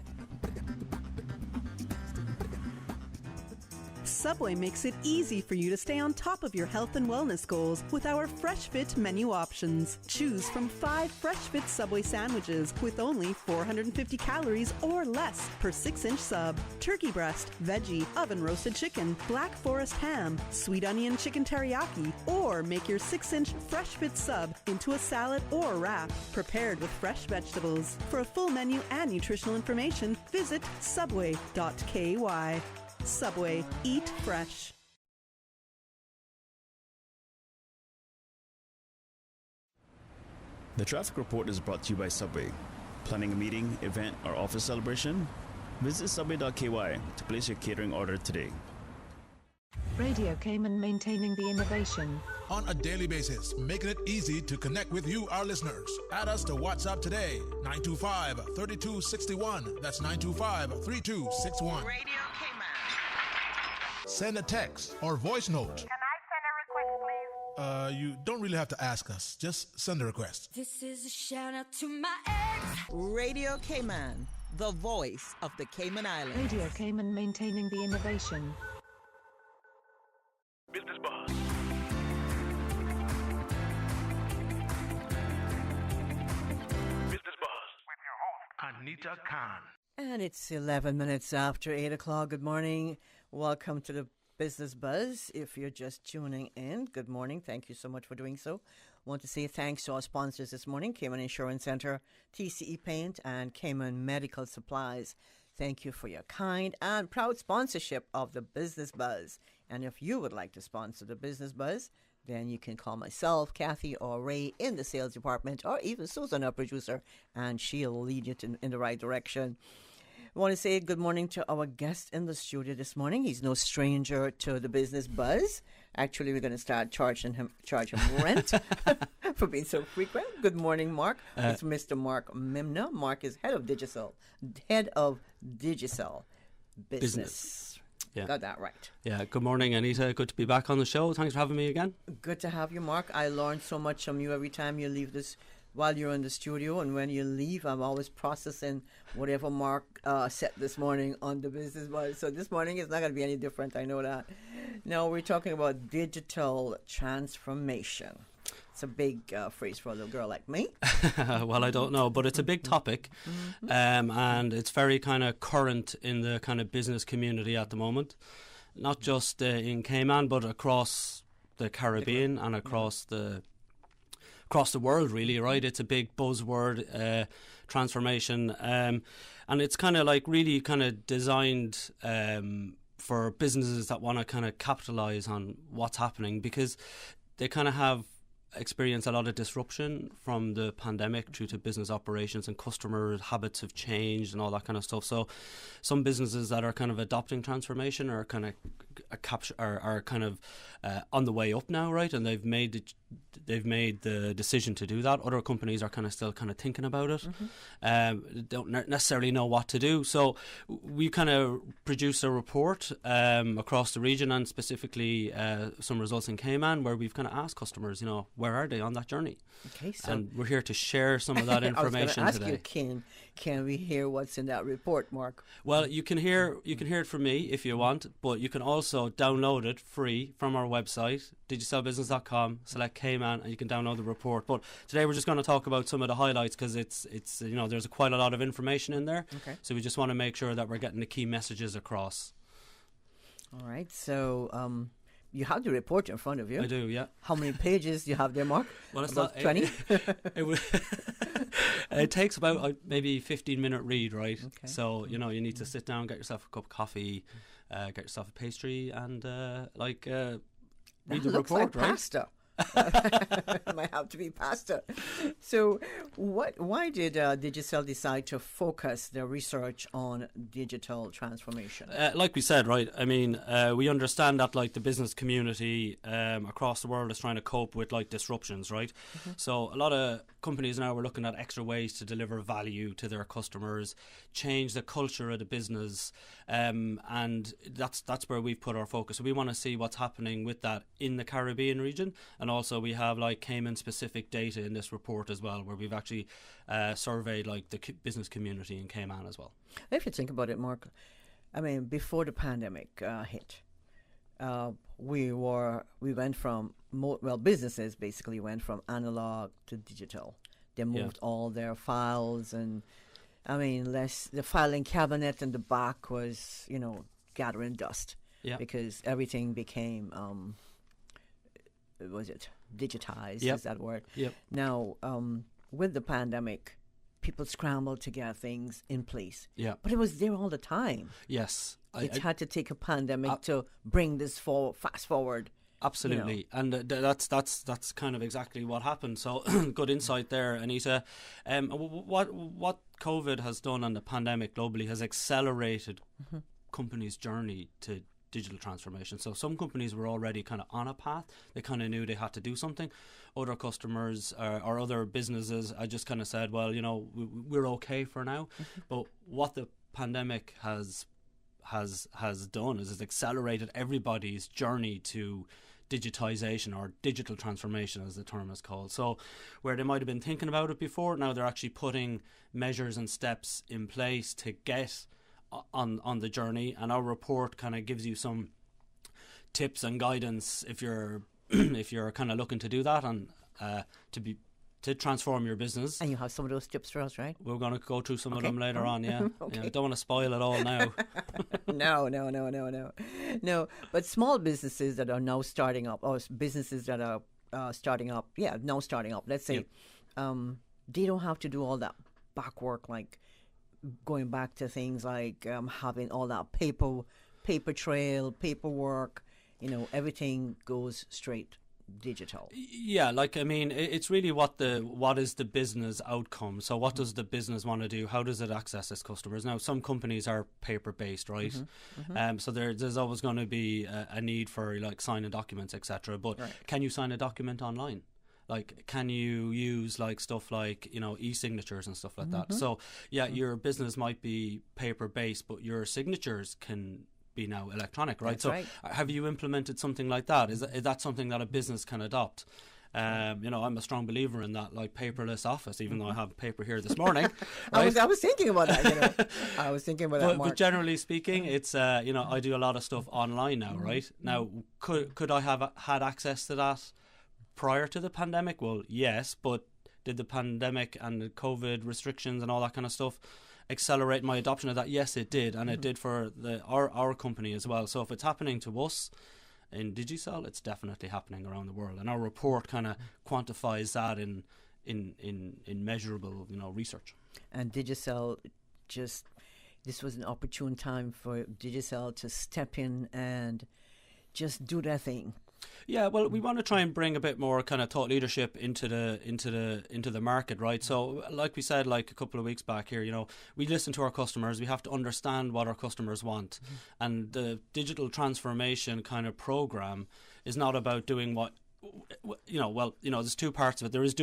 Subway makes it easy for you to stay on top of your health and wellness goals with our Fresh Fit menu options. Choose from 5 Fresh Fit Subway sandwiches with only 450 calories or less per 6-inch sub. Turkey breast, veggie, oven roasted chicken, Black Forest ham, sweet onion chicken teriyaki, or make your 6-inch Fresh Fit sub into a salad or wrap prepared with fresh vegetables. For a full menu and nutritional information, visit subway.ky. Subway, eat fresh. The traffic report is brought to you by Subway. Planning a meeting, event, or office celebration? Visit subway.ky to place your catering order today. Radio Cayman, maintaining the innovation. On a daily basis, making it easy to connect with you, our listeners. Add us to WhatsApp today, 925-3261. That's 925-3261. Radio Cayman. Send a text or voice note. Can I send a request, please? You don't really have to ask us. Just send a request. This is a shout out to my ex. Radio Cayman, the voice of the Cayman Islands. Radio Cayman, maintaining the innovation. Business Buzz. Business Buzz with your host, Anita Khan. And it's 11 minutes after 8 o'clock. Good morning. Welcome to the Business Buzz. If you're just tuning in, good morning. Thank you so much for doing so. Want to say thanks to our sponsors this morning, Cayman Insurance Center, TCE Paint, and Cayman Medical Supplies. Thank you for your kind and proud sponsorship of the Business Buzz. And if you would like to sponsor the Business Buzz, then you can call myself, Kathy, or Ray in the sales department, or even Susan, our producer, and she'll lead you in the right direction. I want to say good morning to our guest in the studio this morning. He's no stranger to the Business Buzz. Actually, we're going to start charging him rent for being so frequent. Good morning, Mark. It's Mr. Mark Mimna. Mark is head of Digicel Business. Yeah. Got that right. Yeah. Good morning, Anita. Good to be back on the show. Thanks for having me again. Good to have you, Mark. I learn so much from you every time you leave this. While you're in the studio, and when you leave, I'm always processing whatever Mark said this morning on the Business Buzz. So this morning is not going to be any different. I know that. Now we're talking about digital transformation. It's a big phrase for a little girl like me. Well, I don't know, but it's a big topic, and it's very kind of current in the kind of business community at the moment, not just in Cayman, but across the Caribbean and across the world, really, right? It's a big buzzword, transformation, and it's kind of like really kind of designed for businesses that want to kind of capitalize on what's happening, because they kind of have experienced a lot of disruption from the pandemic due to business operations, and customer habits have changed and all that kind of stuff. So some businesses that are kind of adopting transformation are kind of are kind of on the way up now, right? And they've made the decision to do that. Other companies are kind of still kind of thinking about it. Don't necessarily know what to do. So we kind of produce a report across the region, and specifically some results in Cayman, where we've kind of asked customers, where are they on that journey? Okay, so and we're here to share some of that information I was today. ask you, can we hear what's in that report, Mark? Well, you can hear it from me if you want, but you can also download it free from our website, digicelbusiness.com, select Cayman, and you can download the report. But today we're just going to talk about some of the highlights, because it's there's quite a lot of information in there. Okay. So we just want to make sure that we're getting the key messages across. All right. So you have the report in front of you. I do, yeah. How many pages do you have there, Mark? Well, it's about not 20. It takes about maybe 15-minute read, right? Okay. So you need to sit down, get yourself a cup of coffee, get yourself a pastry, and read the looks report, like right? pasta. It might have to be pasta. So, why did Digicel decide to focus their research on digital transformation? Like we said, right? I mean, we understand that like the business community across the world is trying to cope with like disruptions, right? So a lot of companies now are looking at extra ways to deliver value to their customers, change the culture of the business, and that's where we've put our focus. So we want to see what's happening with that in the Caribbean region, and also we have like Cayman specific data in this report as well, where we've actually surveyed like the business community in Cayman as well. If you think about it, Mark, I mean, before the pandemic hit, we went from businesses basically went from analog to digital. They moved all their files, and I mean, the filing cabinet in the back was, gathering dust because everything became digitized? Is that word? Yep. Now, with the pandemic, people scrambled to get things in place. Yeah. But it was there all the time. Yes. It had to take a pandemic to bring this fast forward. Absolutely, and that's kind of exactly what happened. So good insight there, Anita. What COVID has done and the pandemic globally has accelerated companies' journey to digital transformation. So some companies were already kind of on a path. They kind of knew they had to do something. Other customers or other businesses, I just kind of said, well, we're okay for now. But what the pandemic has done is it's accelerated everybody's journey to digitization or digital transformation, as the term is called. So where they might have been thinking about it before, now they're actually putting measures and steps in place to get on the journey. And our report kind of gives you some tips and guidance if you're if you're kind of looking to do that and to transform your business. And you have some of those tips for us, right? We're going to go through some of them later on, yeah. Okay. I don't want to spoil it all now. No, but small businesses that are now starting up, or businesses that are now starting up, let's say, they don't have to do all that back work, like going back to things like having all that paper trail, paperwork, everything goes straight digital. Yeah, it's really what is the business outcome. So what does the business want to do? How does it access its customers? Now, some companies are paper based, right? So there's always going to be a need for like signing documents, etc. But can you sign a document online? Like, can you use like stuff like e-signatures and stuff like that? So your business might be paper based, but your signatures can be now electronic, right? That's have you implemented something like that? Is that something that a business can adopt? I'm a strong believer in that, like paperless office, even though I have paper here this morning. Right? I was thinking about that. I was thinking about that, Mark. But generally speaking, it's I do a lot of stuff online now, right? Now, could I have had access to that prior to the pandemic? Well, yes, but did the pandemic and the COVID restrictions and all that kind of stuff accelerate my adoption of that? Yes, it did, and it did for our company as well. So if it's happening to us in Digicel, it's definitely happening around the world, and our report kind of quantifies that in measurable research. And Digicel, this was an opportune time for Digicel to step in and just do their thing. Yeah, well, we want to try and bring a bit more kind of thought leadership into the market, right? So, like we said, like a couple of weeks back here, we listen to our customers. We have to understand what our customers want, and the digital transformation kind of program is not about doing what. There's two parts of it. There is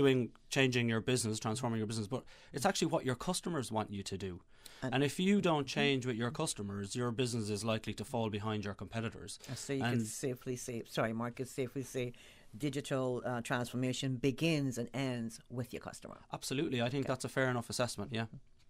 changing your business, transforming your business, but it's actually what your customers want you to do. And if you don't change with your customers, your business is likely to fall behind your competitors. So you can safely say, Mark, digital transformation begins and ends with your customer. Absolutely. I think that's a fair enough assessment, yeah.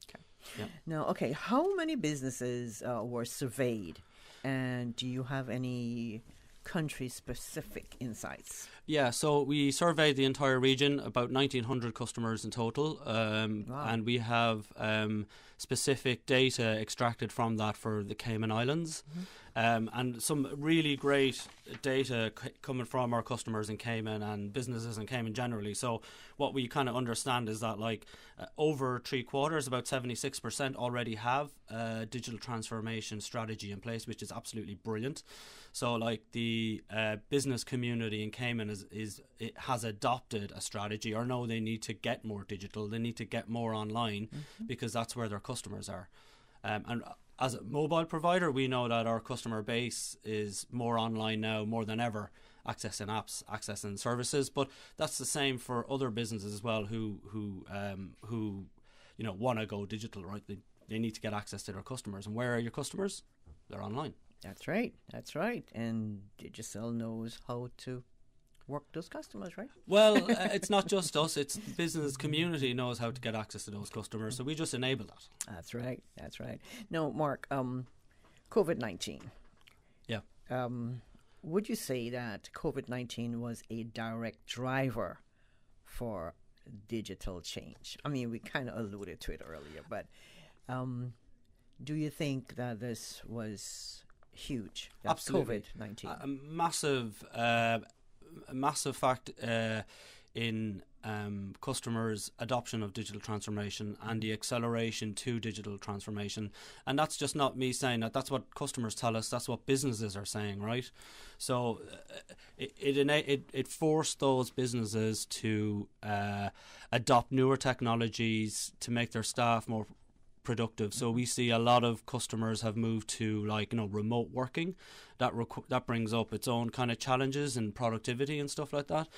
Okay. Yeah. Now, how many businesses were surveyed? And do you have any country-specific insights? Yeah, so we surveyed the entire region, about 1,900 customers in total, and we have specific data extracted from that for the Cayman Islands. And some really great data coming from our customers in Cayman and businesses in Cayman generally. So what we kind of understand is that over 3/4, about 76% already have a digital transformation strategy in place, which is absolutely brilliant. So the business community in Cayman it has adopted a strategy, or no, they need to get more digital, they need to get more online, because that's where their customers are. And as a mobile provider, we know that our customer base is more online now, more than ever, accessing apps, accessing services. But that's the same for other businesses as well who want to go digital, right? They need to get access to their customers. And where are your customers? They're online. That's right. And Digicel knows how to work those customers, right? Well, it's not just us, it's the business community knows how to get access to those customers, so we just enable that. That's right. No, Mark, COVID-19. Yeah. Would you say that COVID-19 was a direct driver for digital change? I mean, we kind of alluded to it earlier, but do you think that this was huge? Absolutely. COVID-19? A massive fact in customers' adoption of digital transformation and the acceleration to digital transformation. And that's just not me saying that. That's what customers tell us. That's what businesses are saying, right? So it forced those businesses to adopt newer technologies to make their staff more productive. So we see a lot of customers have moved to remote working. That brings up its own kind of challenges in productivity and stuff like that.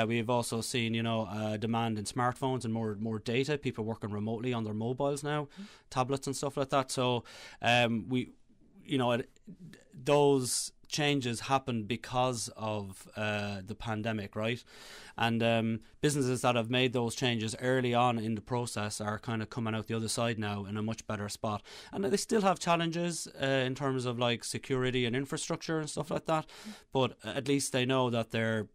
We've also seen demand in smartphones and more data. People working remotely on their mobiles now, tablets and stuff like that. So those changes happened because of the pandemic, right? And businesses that have made those changes early on in the process are kind of coming out the other side now in a much better spot. And they still have challenges in terms of security and infrastructure and stuff like that, but at least they know that they're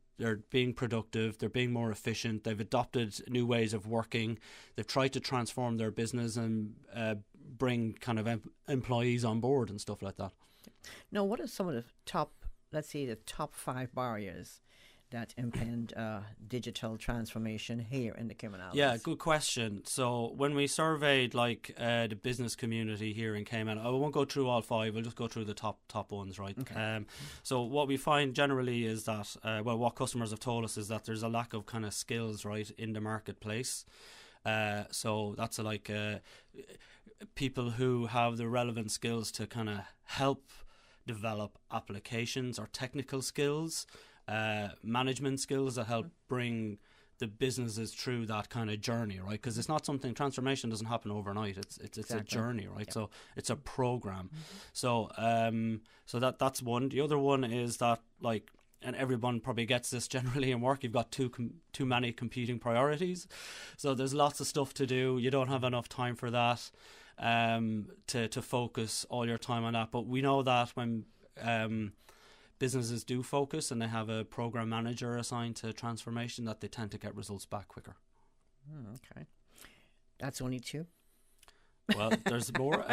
being productive, they're being more efficient, they've adopted new ways of working, they've tried to transform their business and bring kind of employees on board and stuff like that. Now, what are some of the top 5 barriers that impede digital transformation here in the Cayman Islands? Yeah, good question. So when we surveyed the business community here in Cayman, I won't go through all 5, I'll just go through the top ones, right? Okay. So what we find generally is that, what customers have told us is that there's a lack of kind of skills, right, in the marketplace. So that's people who have the relevant skills to kind of help develop applications or technical skills, management skills that help bring the businesses through that kind of journey, right? Because it's not something, transformation doesn't happen overnight. It's exactly. A journey, right? Yep. So it's a program. So that's one. The other one is that and everyone probably gets this generally in work, you've got too many competing priorities. So there's lots of stuff to do. You don't have enough time for that, to focus all your time on that. But we know that when businesses do focus and they have a program manager assigned to transformation, that they tend to get results back quicker. Okay. That's only 2? Well, there's more.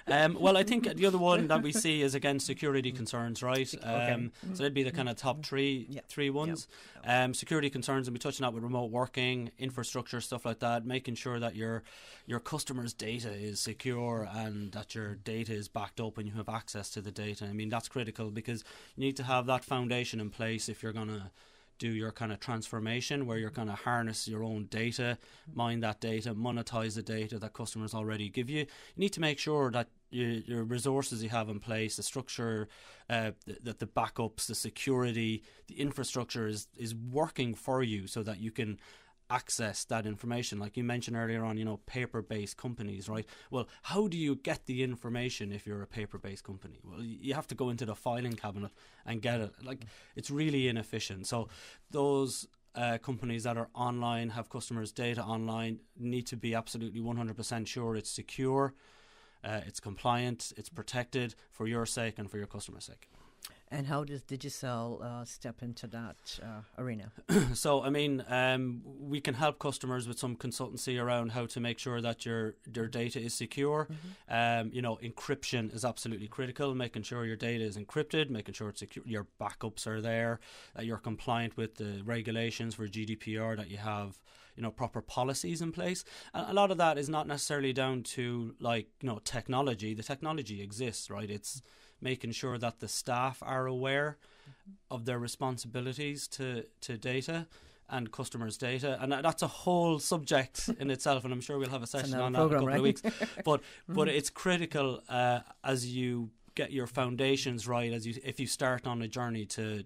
Well, I think the other one that we see is, again, security concerns, right? Okay. So that'd be the kind of top three ones. Yep. Security concerns, and we touched on that with remote working, infrastructure, stuff like that, making sure that your customers' data is secure and that your data is backed up and you have access to the data. I mean, that's critical because you need to have that foundation in place if you're going to do your kind of transformation, where you're going to harness your own data, mine that data, monetize the data that customers already give you. You need to make sure that your resources you have in place, the structure, that the backups, the security, the infrastructure is working for you so that you can access that information. Like you mentioned earlier on, paper-based companies, right? Well, how do you get the information if you're a paper-based company? Well, you have to go into the filing cabinet and get it. It's really inefficient. So those companies that are online, have customers' data online, need to be absolutely 100% sure it's secure, it's compliant, it's protected for your sake and for your customer's sake. And how does Digicel step into that arena? So, I mean, we can help customers with some consultancy around how to make sure that your data is secure. You know, encryption is absolutely critical, making sure your data is encrypted, making sure it's secure, your backups are there, that you're compliant with the regulations for GDPR, that you have, you know, proper policies in place. And a lot of that is not necessarily down to, like, you know, technology. The technology exists, right? It's making sure that the staff are aware of their responsibilities to data and customers' data. And that's a whole subject in itself, and I'm sure we'll have a session on that in a couple of weeks. But it's critical as you get your foundations right, if you start on a journey to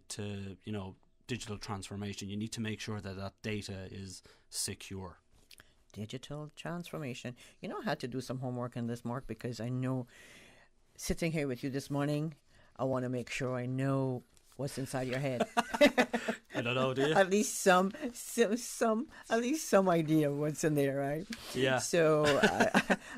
you know, digital transformation, you need to make sure that data is secure. Digital transformation. You know, I had to do some homework on this, Mark, because I know, sitting here with you this morning, I want to make sure I know what's inside your head. I don't know, do you? At least some idea of what's in there, right? Yeah. So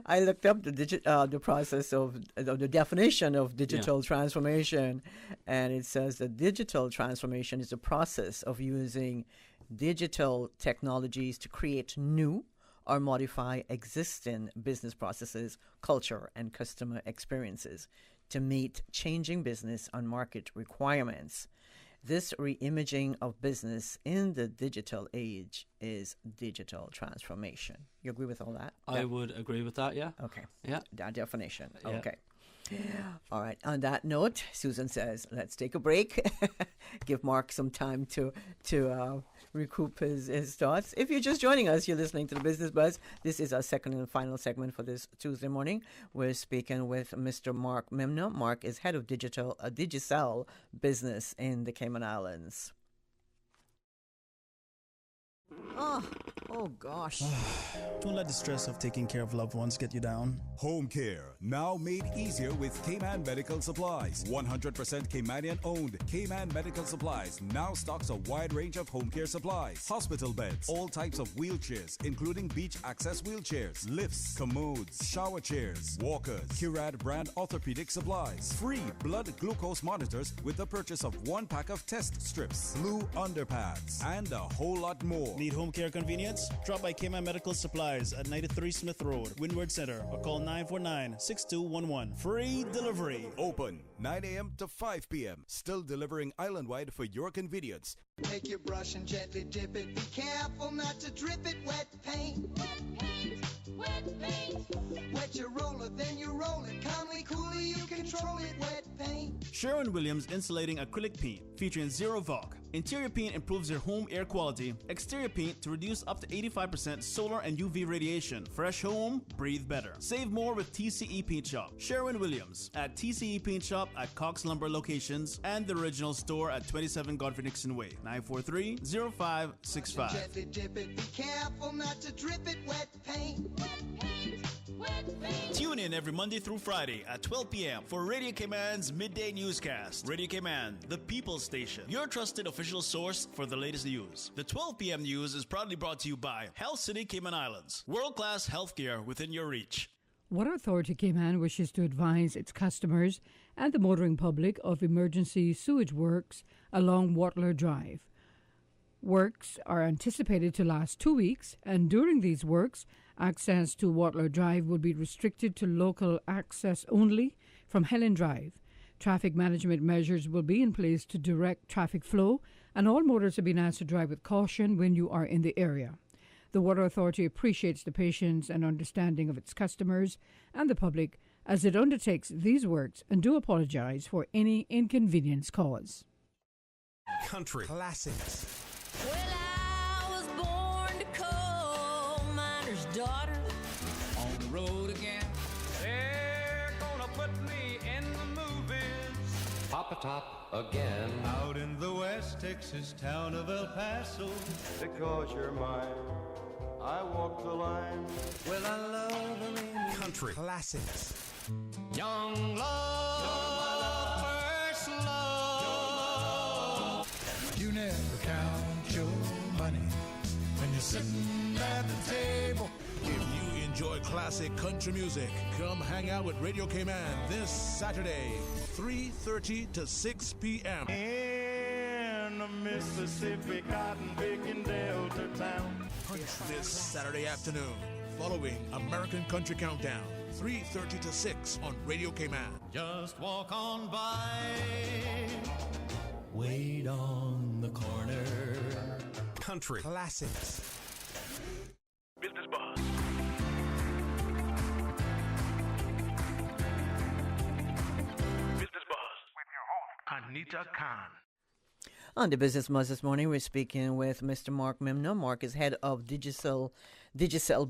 I looked up the process of the definition of digital transformation, and it says that digital transformation is a process of using digital technologies to create new or modify existing business processes, culture, and customer experiences to meet changing business and market requirements. This re-imaging of business in the digital age is digital transformation. You agree with all that? I would agree with that, yeah. Okay. Yeah. That definition. Yeah. Okay. All right. On that note, Susan says, let's take a break. Give Mark some time to recoup his thoughts. If you're just joining us, you're listening to the Business Buzz. This is our second and final segment for this Tuesday morning. We're speaking with Mr. Mark Mimna. Mark is head of Digicel business in the Cayman Islands. Oh gosh. Don't let the stress of taking care of loved ones get you down. Home care, now made easier with Cayman Medical Supplies. 100% Caymanian owned. Cayman Medical Supplies now stocks a wide range of home care supplies. Hospital beds, all types of wheelchairs, including beach access wheelchairs, lifts, commodes, shower chairs, walkers, Curad brand orthopedic supplies. Free blood glucose monitors with the purchase of 1 pack of test strips, blue underpads, and a whole lot more. Need home care convenience? Drop by Cayman Medical Supplies at 93 Smith Road, Windward Center, or call 949-6211. Free delivery. Open 9 a.m. to 5 p.m. Still delivering island-wide for your convenience. Take your brush and gently dip it. Be careful not to drip it. Wet paint. Wet paint. Wet paint. Wet your roller, then you roll it. Calmly, coolly, you control it. Wet paint. Sherwin-Williams Insulating Acrylic Paint, featuring zero VOC. Interior paint improves your home air quality. Exterior paint to reduce up to 85% solar and UV radiation. Fresh home, breathe better. Save more with TCE Paint Shop. Sherwin-Williams at TCE Paint Shop at Cox Lumber locations and the original store at 27 Godfrey Nixon Way, 943-0565. Gently dip it. Be careful not to drip it. Wet paint. Wet paint. Wet paint. Tune in every Monday through Friday at 12 p.m. for Radio Cayman's Midday Newscast. Radio Cayman, the People's Station, your trusted official source for the latest news. The 12 p.m. news is proudly brought to you by Health City Cayman Islands. World-class healthcare within your reach. Water Authority Cayman wishes to advise its customers and the motoring public of emergency sewage works along Watler Drive. Works are anticipated to last 2 weeks, and during these works, access to Watler Drive will be restricted to local access only from Helen Drive. Traffic management measures will be in place to direct traffic flow, and all motors have been asked to drive with caution when you are in the area. The Water Authority appreciates the patience and understanding of its customers and the public as it undertakes these works, and do apologize for any inconvenience caused. Country classics. Well, I was born to coal miner's daughter. On the road again. They're gonna put me in the movies. Papa Top again. Out in the West Texas town of El Paso. Because you're mine, I walk the line. Well, I love them in Country classics. Young love, first love. You never count your money when you're sitting at the table. If you enjoy classic country music. Come hang out with Radio Cayman this Saturday, 3:30 to 6 p.m. In the Mississippi cotton picking Delta town. This Saturday afternoon, following American Country Countdown, 3:30 to 6 on Radio Cayman. Just walk on by. Wait on the corner. Country classics. Business Buzz. Business Buzz with your host, Anita Khan. On the Business Buzz this morning, we're speaking with Mr. Mark Mimno. Mark is head of Digicel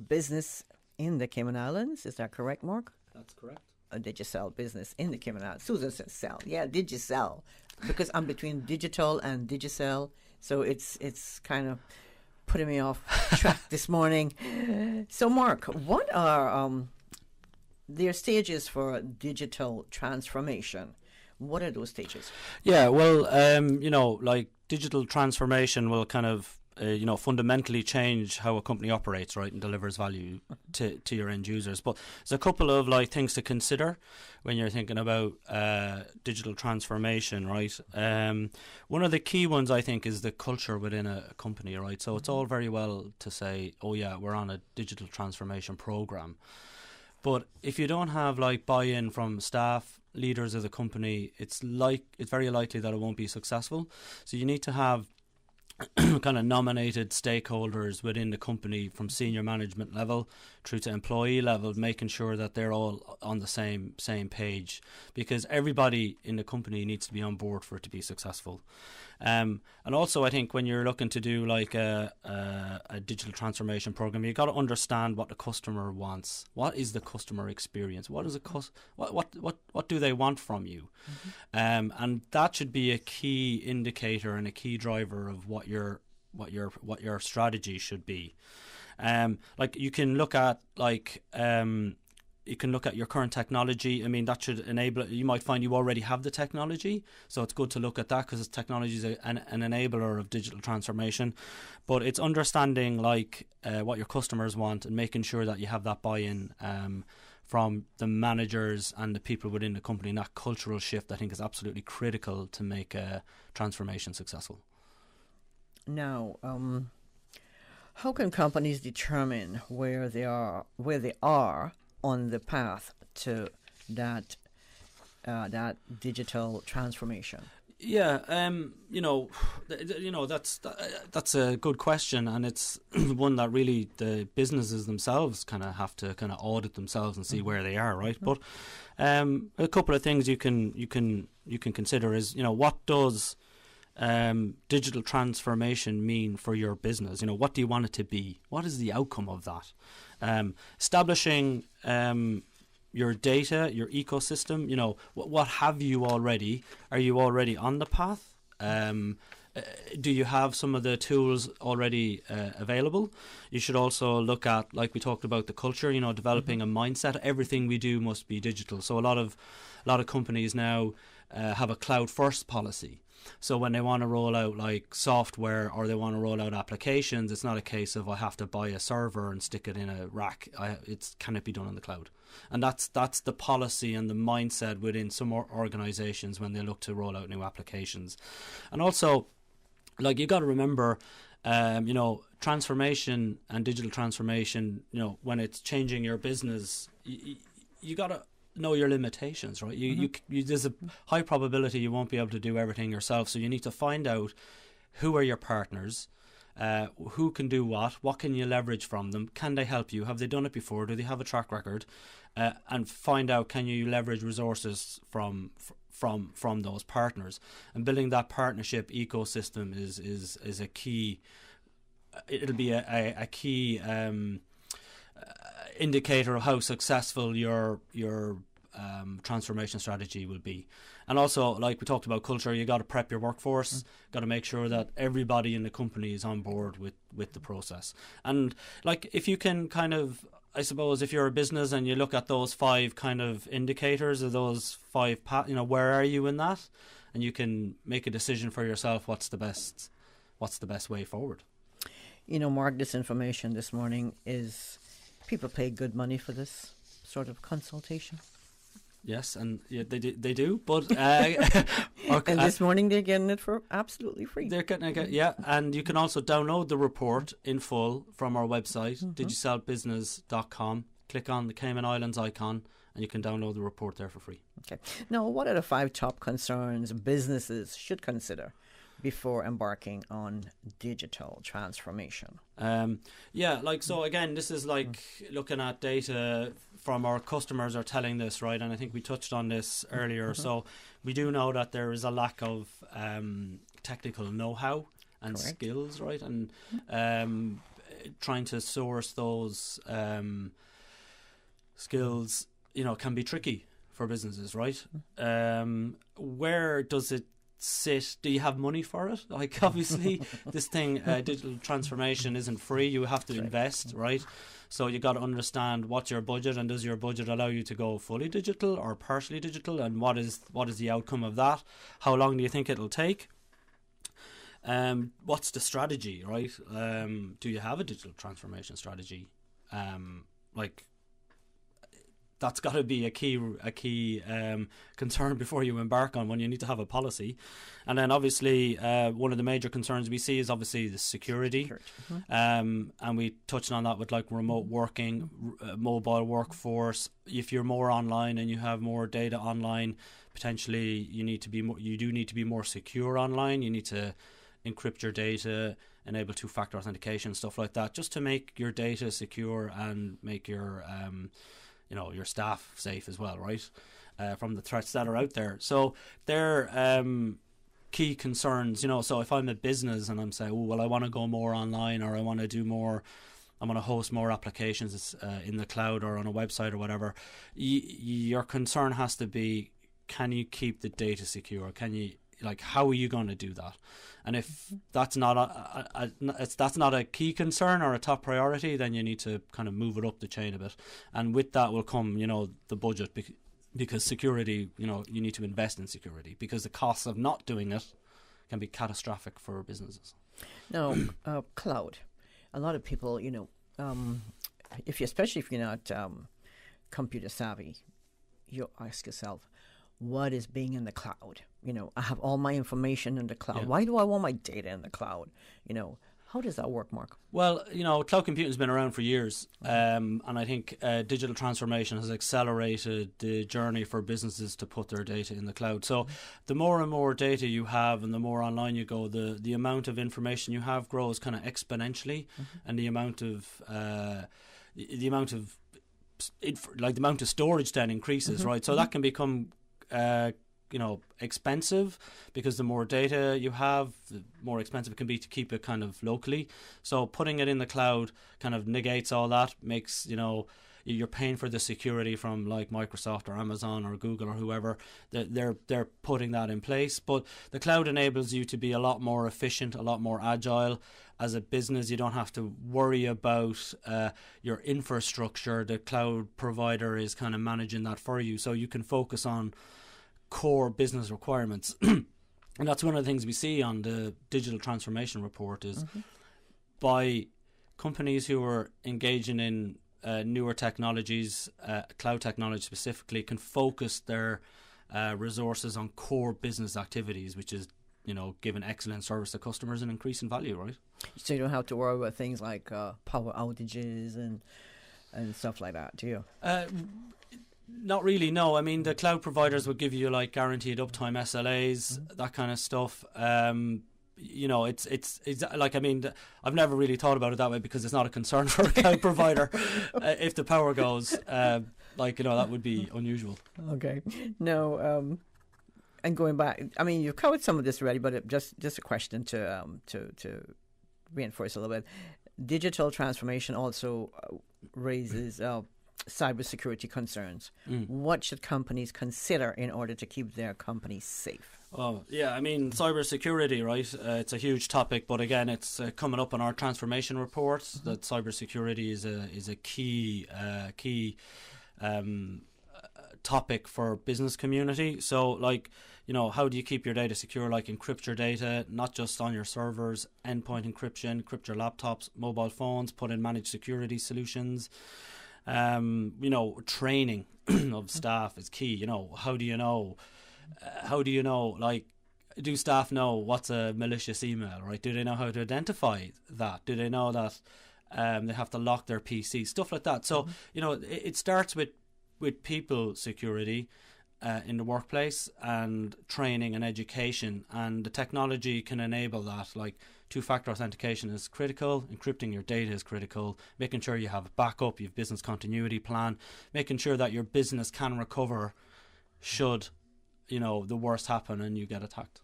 Business in the Cayman Islands. Is that correct, Mark? That's correct. Digicel Business in the Cayman Islands. Susan says sell. Yeah, Digicel. Because I'm between digital and Digicel, so it's kind of putting me off track this morning. So, Mark, what are their stages for digital transformation? What are those stages? Yeah, well, like digital transformation will kind of, fundamentally change how a company operates, right, and delivers value to your end users. But there's a couple of things to consider when you're thinking about digital transformation, right? One of the key ones, I think, is the culture within a company, right? So it's all very well to say, oh yeah, we're on a digital transformation program. But if you don't have buy-in from staff, leaders of the company, it's very likely that it won't be successful. So you need to have kind of nominated stakeholders within the company from senior management level through to employee level, making sure that they're all on the same page, because everybody in the company needs to be on board for it to be successful. And also, I think when you're looking to do a digital transformation program, you've got to understand what the customer wants. What is the customer experience? What is what do they want from you? And that should be a key indicator and a key driver of what your strategy should be. You can look at you can look at your current technology. I mean, that should enable it. You might find you already have the technology, so it's good to look at that because technology is an enabler of digital transformation. But it's understanding what your customers want and making sure that you have that buy-in from the managers and the people within the company. And that cultural shift, I think, is absolutely critical to make a transformation successful. Now, how can companies determine where they are on the path to that digital transformation? Yeah, that's a good question, and it's one that really the businesses themselves kind of have to kind of audit themselves and see where they are, right? But a couple of things you can consider is, what does digital transformation mean for your business? What do you want it to be? What is the outcome of that? Establishing your data, your ecosystem, what have you already? Are you already on the path? Do you have some of the tools already available? You should also look at, like we talked about, the culture, developing a mindset. Everything we do must be digital. So a lot of companies now have a cloud first policy. So when they want to roll out software or they want to roll out applications, it's not a case of I have to buy a server and stick it in a rack. Can it be done on the cloud? And that's the policy and the mindset within some organizations when they look to roll out new applications. And also, you got to remember, transformation and digital transformation, when it's changing your business, you got to know your limitations, right? There's a high probability you won't be able to do everything yourself, so you need to find out who are your partners, who can do what can you leverage from them, can they help you, have they done it before, do they have a track record, and find out, can you leverage resources from those partners. And building that partnership ecosystem is a key. It'll be a key indicator of how successful your transformation strategy will be. And also, like we talked about culture, you got to prep your workforce, got to make sure that everybody in the company is on board with the process. And if you can kind of, I suppose, if you're a business and you look at those 5 kind of indicators or those 5 where are you in that, and you can make a decision for yourself what's the best way forward. Mark, this information this morning is People pay good money for this sort of consultation. Yes, and yeah, they do. But and this morning they're getting it for absolutely free. They're getting it, yeah. And you can also download the report in full from our website, digicellbusiness.com. Click on the Cayman Islands icon, and you can download the report there for free. Okay. Now, what are the 5 top concerns businesses should consider before embarking on digital transformation? So again, this is like looking at data from our customers are telling this, right? And I think we touched on this earlier. So we do know that there is a lack of technical know-how and skills, right? And trying to source those skills, can be tricky for businesses, right? Where does it sit? Do you have money for it? Like, obviously this thing, digital transformation isn't free. You have to invest, right? So you got to understand what's your budget, and does your budget allow you to go fully digital or partially digital, and what is the outcome of that? How long do you think it'll take? What's the strategy, right? Do you have a digital transformation strategy? That's got to be a key concern before you embark on one. You need to have a policy. And then obviously one of the major concerns we see is obviously the security. And we touched on that with like remote working, mobile workforce. If you're more online and you have more data online, potentially you do need to be more secure online. You need to encrypt your data, enable two-factor authentication, stuff like that, just to make your data secure and make your your staff safe as well, right? From the threats that are out there. So they're key concerns, So if I'm a business and I'm saying, I want to go more online, or I want to host more applications in the cloud or on a website or whatever, your concern has to be, can you keep the data secure? How are you going to do that? And if that's not a key concern or a top priority, then you need to kind of move it up the chain a bit. And with that will come, the budget, because security, you need to invest in security, because the costs of not doing it can be catastrophic for businesses. Now, cloud. A lot of people, especially if you're not computer savvy, you ask yourself, what is being in the cloud? I have all my information in the cloud. Yeah. Why do I want my data in the cloud? How does that work, Mark? Well, cloud computing has been around for years, and I think digital transformation has accelerated the journey for businesses to put their data in the cloud. So the more and more data you have and the more online you go, the amount of information you have grows kind of exponentially, and the amount of storage then increases, right? So that can become expensive, because the more data you have, the more expensive it can be to keep it kind of locally. So putting it in the cloud kind of negates all that, makes, you're paying for the security from like Microsoft or Amazon or Google or whoever. They're putting that in place. But the cloud enables you to be a lot more efficient, a lot more agile. As a business, you don't have to worry about your infrastructure. The cloud provider is kind of managing that for you, so you can focus on core business requirements. And that's one of the things we see on the digital transformation report is by companies who are engaging in newer technologies, cloud technology specifically, can focus their resources on core business activities, which is giving excellent service to customers and increasing value, right? So you don't have to worry about things like power outages and stuff like that, do you? Not really, no. I mean, the cloud providers would give you like guaranteed uptime SLAs, that kind of stuff. It's like, I mean, I've never really thought about it that way, because it's not a concern for a cloud provider. If the power goes, that would be unusual. Okay. No, and going back, I mean, you've covered some of this already, but just a question to reinforce a little bit. Digital transformation also raises cybersecurity concerns. What should companies consider in order to keep their companies safe? Oh, yeah, I mean, cybersecurity, right? It's a huge topic, but again, it's coming up on our transformation report that cybersecurity is a key topic for business community. So, like, you know, how do you keep your data secure? Like, encrypt your data, not just on your servers, endpoint encryption, encrypt your laptops, mobile phones, put in managed security solutions. You know, training of staff is key. You know, how do you know, like, do staff know what's a malicious email, right? Do they know how to identify that? Do they know that they have to lock their PC? Stuff like that. So, you know, it starts with people security in the workplace, and training and education, and the technology can enable that. Like, two-factor authentication is critical, encrypting your data is critical, making sure you have a backup, you have business continuity plan, making sure that your business can recover should, you know, the worst happen and you get attacked.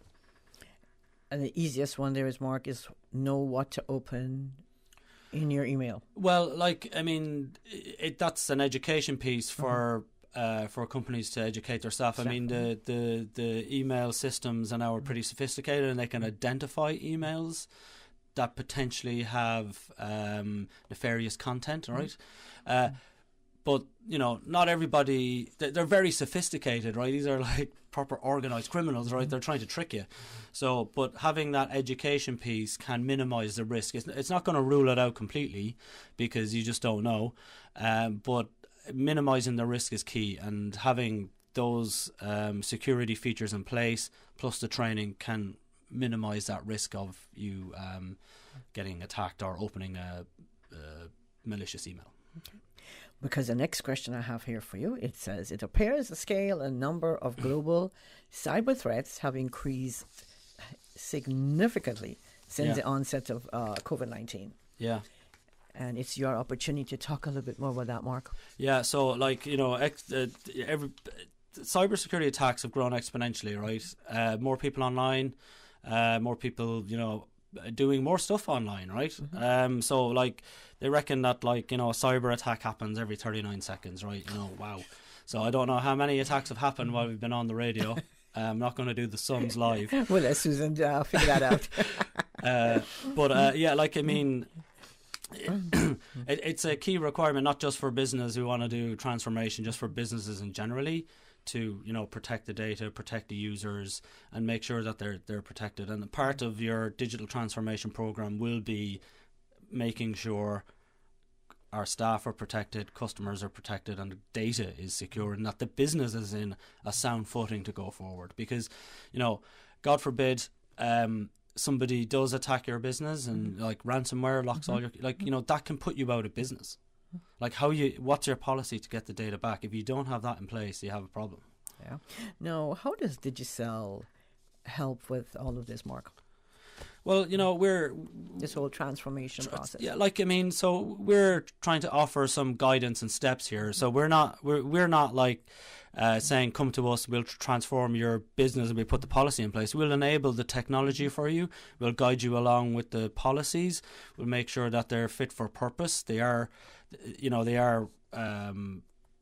And the easiest one there is, Mark, is know what to open in your email. Well, like, I mean, that's an education piece for companies to educate their staff. I mean, the email systems are now pretty sophisticated, and they can identify emails that potentially have nefarious content, right? But, you know, not everybody, they're very sophisticated, right? These are like proper organised criminals, right? They're trying to trick you. So, but having that education piece can minimise the risk. It's not going to rule it out completely, because you just don't know. But minimising the risk is key, and having those security features in place, plus the training, can minimise that risk of you getting attacked or opening a malicious email. Okay. Because the next question I have here for you, it says, it appears the scale and number of global cyber threats have increased significantly since the onset of COVID-19. Yeah. And it's your opportunity to talk a little bit more about that, Mark. Yeah, so, like, you know, cybersecurity attacks have grown exponentially, right? More people online, more people, you know, doing more stuff online, right? So, like, they reckon that, like, you know, a cyber attack happens every 39 seconds, right? You know, wow. So I don't know how many attacks have happened while we've been on the radio. I'm not going to do the sums live. We'll let Susan figure that out. But yeah, like, I mean, it's a key requirement, not just for business who want to do transformation, just for businesses in generally, to, you know, protect the data, protect the users, and make sure that they're protected. And part of your digital transformation program will be making sure our staff are protected, customers are protected, and the data is secure, and that the business is in a sound footing to go forward. Because, you know, God forbid, somebody does attack your business and, like, ransomware locks all your, like, you know, that can put you out of business. Like, what's your policy to get the data back? If you don't have that in place, you have a problem. Yeah. Now, how does Digicel help with all of this, Mark? Well, you know, this whole transformation process. Yeah, like, I mean, so we're trying to offer some guidance and steps here. So we're not like saying, come to us, we'll transform your business and we put the policy in place. We'll enable the technology for you. We'll guide you along with the policies. We'll make sure that they're fit for purpose. They are, you know,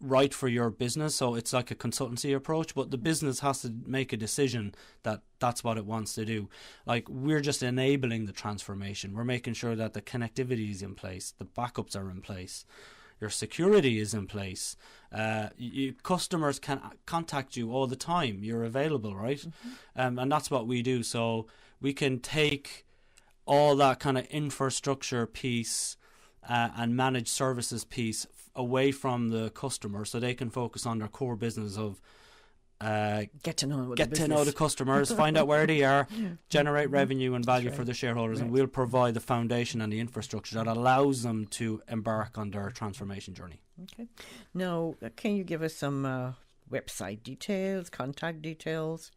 right for your business. So it's like a consultancy approach, but the business has to make a decision that that's what it wants to do. Like, we're just enabling the transformation. We're making sure that the connectivity is in place, the backups are in place, your security is in place. Customers can contact you all the time. You're available, right? And that's what we do. So we can take all that kind of infrastructure piece and managed services piece away from the customer, so they can focus on their core business of get to know the customers, find out where they are, generate revenue and value for the shareholders, and we'll provide the foundation and the infrastructure that allows them to embark on their transformation journey. Okay. Now, can you give us some website details, contact details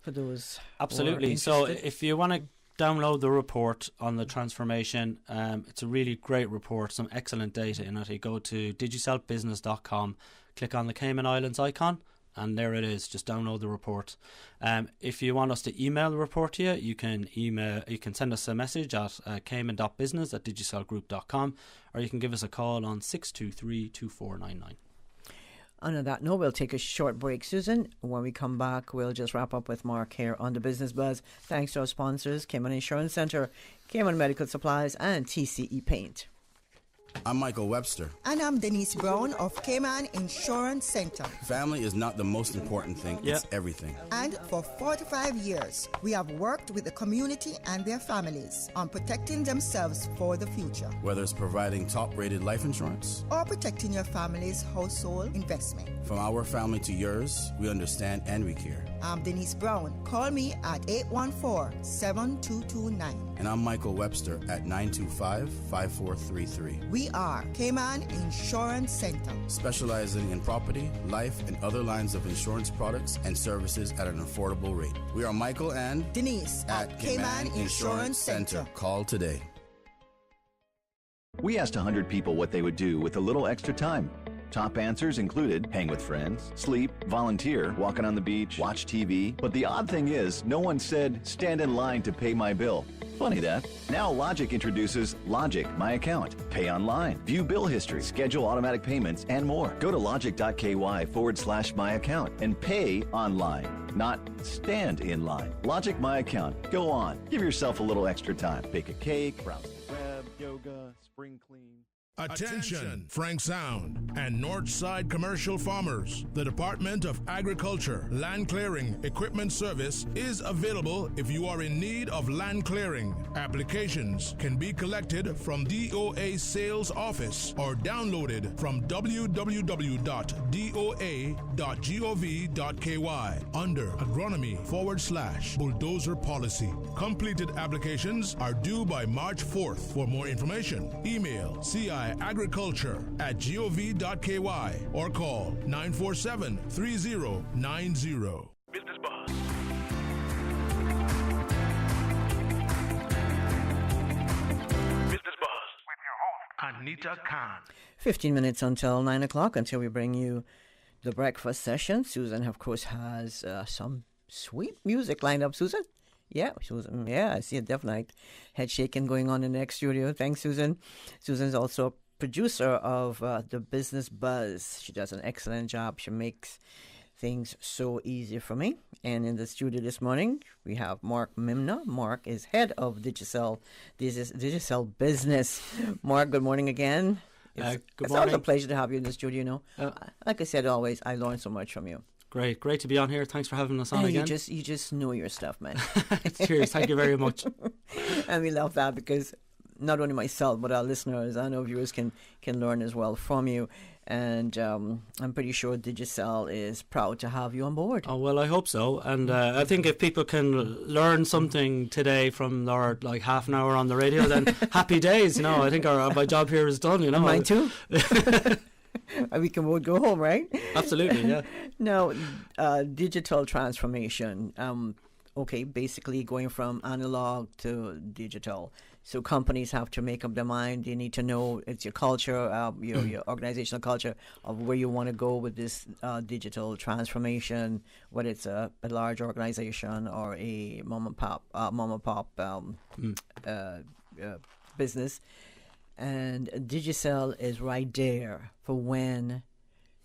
for those? Absolutely. So if you want to download the report on the transformation, it's a really great report, some excellent data in it. You go to digicelbusiness.com, click on the Cayman Islands icon, and there it is. Just download the report. If you want us to email the report to you, you can send us a message at cayman.business@digicelgroup.com, or you can give us a call on 623-2499. And on that note, we'll take a short break, Susan. When we come back, we'll just wrap up with Mark here on the Business Buzz. Thanks to our sponsors, Cayman Insurance Centre, Cayman Medical Supplies, and TCE Paint. I'm Michael Webster. And I'm Denise Brown of Cayman Insurance Center. Family is not the most important thing, it's everything. And for 45 years, we have worked with the community and their families on protecting themselves for the future. Whether it's providing top-rated life insurance or protecting your family's household investment. From our family to yours, we understand and we care. I'm Denise Brown. Call me at 814-7229. And I'm Michael Webster at 925-5433. We are Cayman Insurance Center, specializing in property, life, and other lines of insurance products and services at an affordable rate. We are Michael and Denise at Cayman Insurance Center. Call today. We asked 100 people what they would do with a little extra time. Top answers included hang with friends, sleep, volunteer, walking on the beach, watch TV. But the odd thing is, no one said, stand in line to pay my bill. Funny that. Now Logic introduces Logic My Account. Pay online, view bill history, schedule automatic payments, and more. Go to logic.ky/my account and pay online, not stand in line. Logic My Account. Go on. Give yourself a little extra time. Bake a cake, browse the web, yoga, spring clean. Attention, Frank Sound and Northside Commercial Farmers. The Department of Agriculture Land Clearing Equipment Service is available if you are in need of land clearing. Applications can be collected from DOA Sales Office or downloaded from www.doa.gov.ky under agronomy/bulldozer policy. Completed applications are due by March 4th. For more information, email ciagriculture@gov.ky or call 947-3090. Business Buzz. Business Buzz with your host, Anita Khan. 15 minutes until 9 o'clock until we bring you the breakfast session. Susan, of course, has some sweet music lined up. Susan? Yeah, Susan. Yeah, I see a definitely head shaking going on in the next studio. Thanks, Susan. Susan's also a producer of the Business Buzz. She does an excellent job. She makes things so easy for me. And in the studio this morning, we have Mark Mimna. Mark is head of Digicel. This is Digicel Business. Mark, good morning again. Good morning. It's always a pleasure to have you in the studio. You know, like I said, always I learn so much from you. Great to be on here. Thanks for having us on again. You just know your stuff, man. Cheers. Thank you very much. And we love that because not only myself but our listeners, I know viewers can learn as well from you. And I'm pretty sure Digicel is proud to have you on board. Oh, well, I hope so. And I think if people can learn something today from our half an hour on the radio, then happy days. You know, I think my job here is done. You know, mine too. We can both go home, right? Absolutely, yeah. Now, digital transformation. Basically going from analog to digital. So companies have to make up their mind. They need to know it's your culture, your organizational culture of where you want to go with this digital transformation, whether it's a large organization or a mom and pop business. And Digicel is right there for when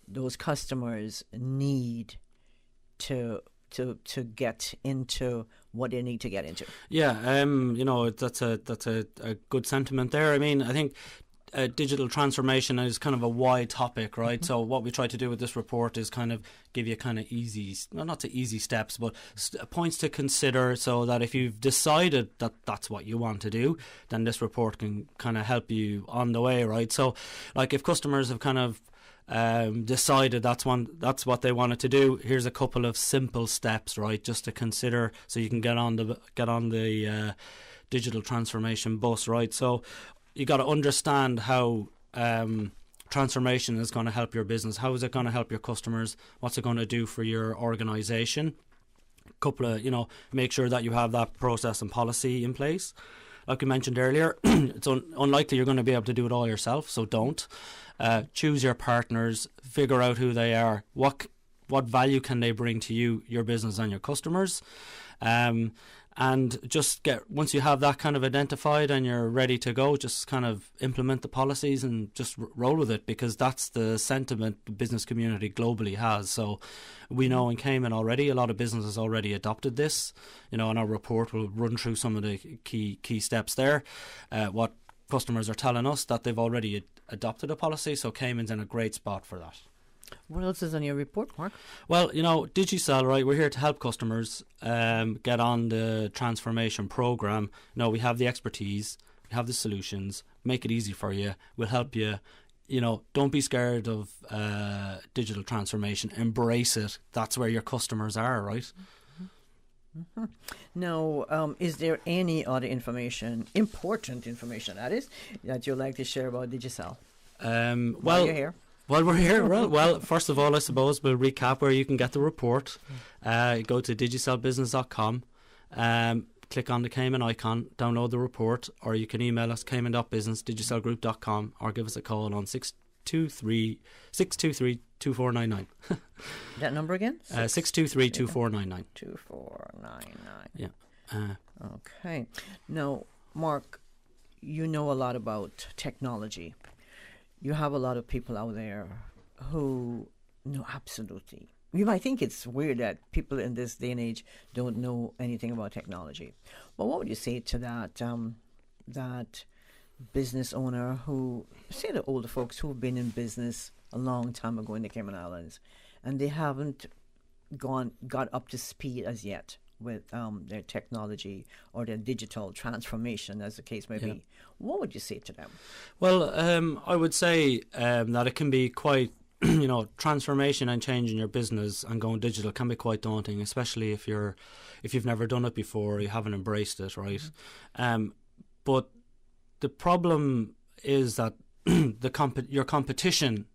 those customers need to get into what they need to get into. Yeah, you know, that's a good sentiment there. I mean, I think digital transformation is kind of a wide topic, right? Mm-hmm. So what we try to do with this report is kind of give you kind of easy, not easy steps, but points to consider, so that if you've decided that that's what you want to do, then this report can kind of help you on the way, right? So, like, if customers have kind of decided that's what they wanted to do, here's a couple of simple steps, right, just to consider, so you can get on the digital transformation bus, right? So you got to understand how transformation is going to help your business. How is it going to help your customers? What's it going to do for your organization? Couple of, make sure that you have that process and policy in place. Like we mentioned earlier, it's unlikely you're going to be able to do it all yourself, so don't. Choose your partners, figure out who they are, what value can they bring to you, your business and your customers. And just once you have that kind of identified and you're ready to go, just kind of implement the policies and just roll with it, because that's the sentiment the business community globally has. So we know in Cayman already, a lot of businesses already adopted this. And our report will run through some of the key steps there. What customers are telling us that they've already adopted a policy, so Cayman's in a great spot for that. What else is on your report, Mark? Well, Digicel, right, we're here to help customers get on the transformation program. We have the expertise, we have the solutions, make it easy for you, we'll help you. Don't be scared of digital transformation, embrace it. That's where your customers are, right? Mm-hmm. Now, is there any other important information that you'd like to share about Digicel? While you're here? While we're here, well, first of all, I suppose we'll recap where you can get the report. Go to digicelbusiness.com, click on the Cayman icon, download the report, or you can email us cayman.business@digicelgroup.com, or give us a call on 623-2499. That number again? 623-2499. 2499. Yeah. Okay. Now, Mark, you know a lot about technology. You have a lot of people out there who know absolutely. You might think it's weird that people in this day and age don't know anything about technology. But what would you say to that business owner who, say the older folks who've been in business a long time ago in the Cayman Islands, and they haven't got up to speed as yet with their technology or their digital transformation, as the case may be? What would you say to them? Well, I would say that it can be quite, transformation and changing your business and going digital can be quite daunting, especially if you've never done it before, you haven't embraced it, right? Mm-hmm. But the problem is that your competition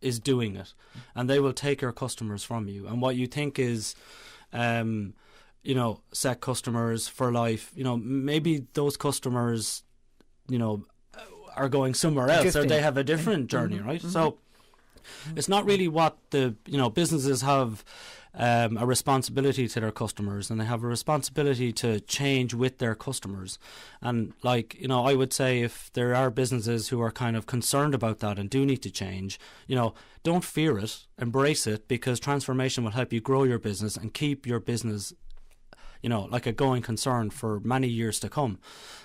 is doing it, and they will take your customers from you. And what you think is, set customers for life, maybe those customers, are going somewhere else, or they have a different journey, right? Mm-hmm. So it's not really what businesses have a responsibility to their customers, and they have a responsibility to change with their customers. And I would say if there are businesses who are kind of concerned about that and do need to change, don't fear it, embrace it, because transformation will help you grow your business and keep your business like a going concern for many years to come.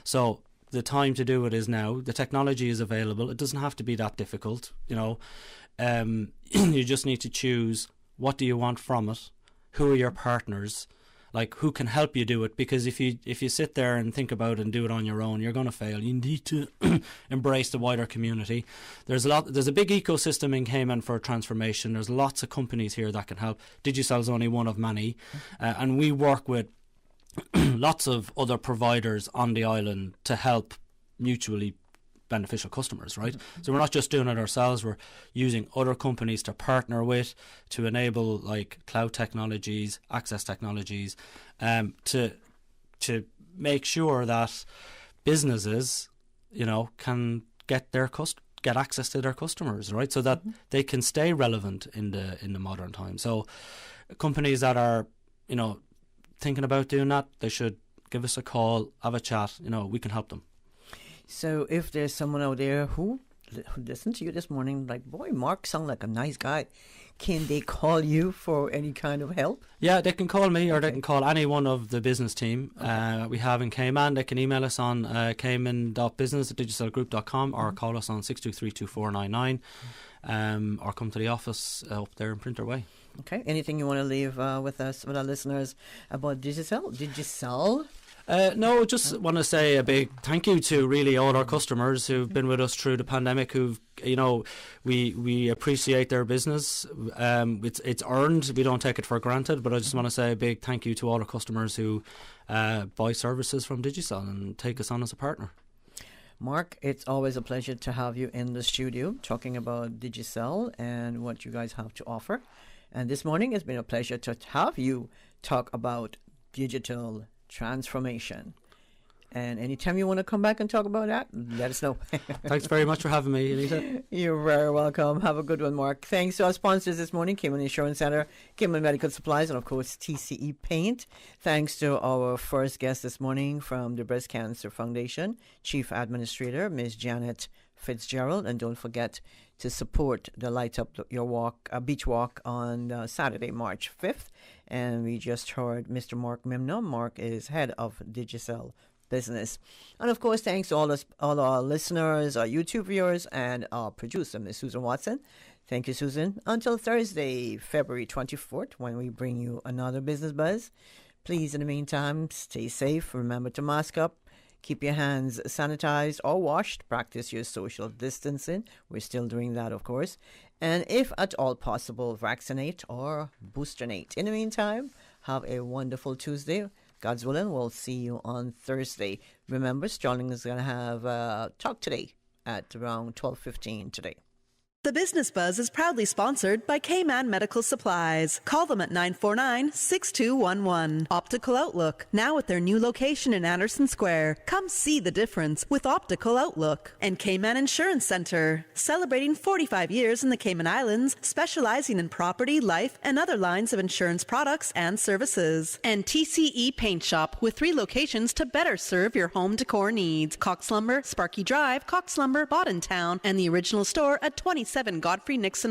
So the time to do it is now. The technology is available. It doesn't have to be that difficult. You just need to choose, what do you want from it? Who are your partners? Who can help you do it? Because if you sit there and think about it and do it on your own, you're going to fail. You need to embrace the wider community. There's a big ecosystem in Cayman for transformation. There's lots of companies here that can help. Digicel is only one of many, and we work with lots of other providers on the island to help mutually beneficial customers, right? Mm-hmm. So we're not just doing it ourselves, we're using other companies to partner with to enable cloud technologies, access technologies, to make sure that businesses, can get access to their customers, right? So that mm-hmm. they can stay relevant in the modern time. So companies that are, thinking about doing that, they should give us a call, have a chat, we can help them. So if there's someone out there who listened to you this morning, boy, Mark sounds like a nice guy, can they call you for any kind of help? Yeah, they can call me, or they can call any one of the business team we have in Cayman. They can email us on cayman.business@digicelgroup.com, or call us on 623-2499, or come to the office up there in Printer Way. Okay. Anything you want to leave with our listeners about Digicel? No, just want to say a big thank you to really all our customers who've been with us through the pandemic. We appreciate their business. It's earned. We don't take it for granted. But I just want to say a big thank you to all our customers who buy services from Digicel and take us on as a partner. Mark, it's always a pleasure to have you in the studio talking about Digicel and what you guys have to offer. And this morning it's been a pleasure to have you talk about digital transformation. And anytime you want to come back and talk about that, let us know. Thanks very much for having me, Anita. You're very welcome. Have a good one, Mark. Thanks to our sponsors this morning, Cayman Insurance Center, Cayman Medical Supplies, and of course TCE Paint. Thanks to our first guest this morning from the Breast Cancer Foundation, Chief Administrator, Ms. Janet Fitzgerald. And don't forget to support the Light Up Your Walk, Beach Walk on Saturday, March 5th. And we just heard Mr. Mark Mimno. Mark is head of Digicel business. And of course, thanks to all our listeners, our YouTube viewers, and our producer, Miss Susan Watson. Thank you, Susan. Until Thursday, February 24th, when we bring you another Business Buzz. Please, in the meantime, stay safe. Remember to mask up. Keep your hands sanitized or washed. Practice your social distancing. We're still doing that, of course. And if at all possible, vaccinate or boosternate. In the meantime, have a wonderful Tuesday. God's willing, we'll see you on Thursday. Remember, Sterling is going to have Talk Today at around 12:15 today. The Business Buzz is proudly sponsored by K-Man Medical Supplies. Call them at 949-6211. Optical Outlook, now at their new location in Anderson Square. Come see the difference with Optical Outlook. And K-Man Insurance Center, celebrating 45 years in the Cayman Islands, specializing in property, life, and other lines of insurance products and services. And TCE Paint Shop, with 3 locations to better serve your home decor needs. Cox Lumber, Sparky Drive, Cox Lumber, Bodden Town, and the original store at 27 Godfrey Nixon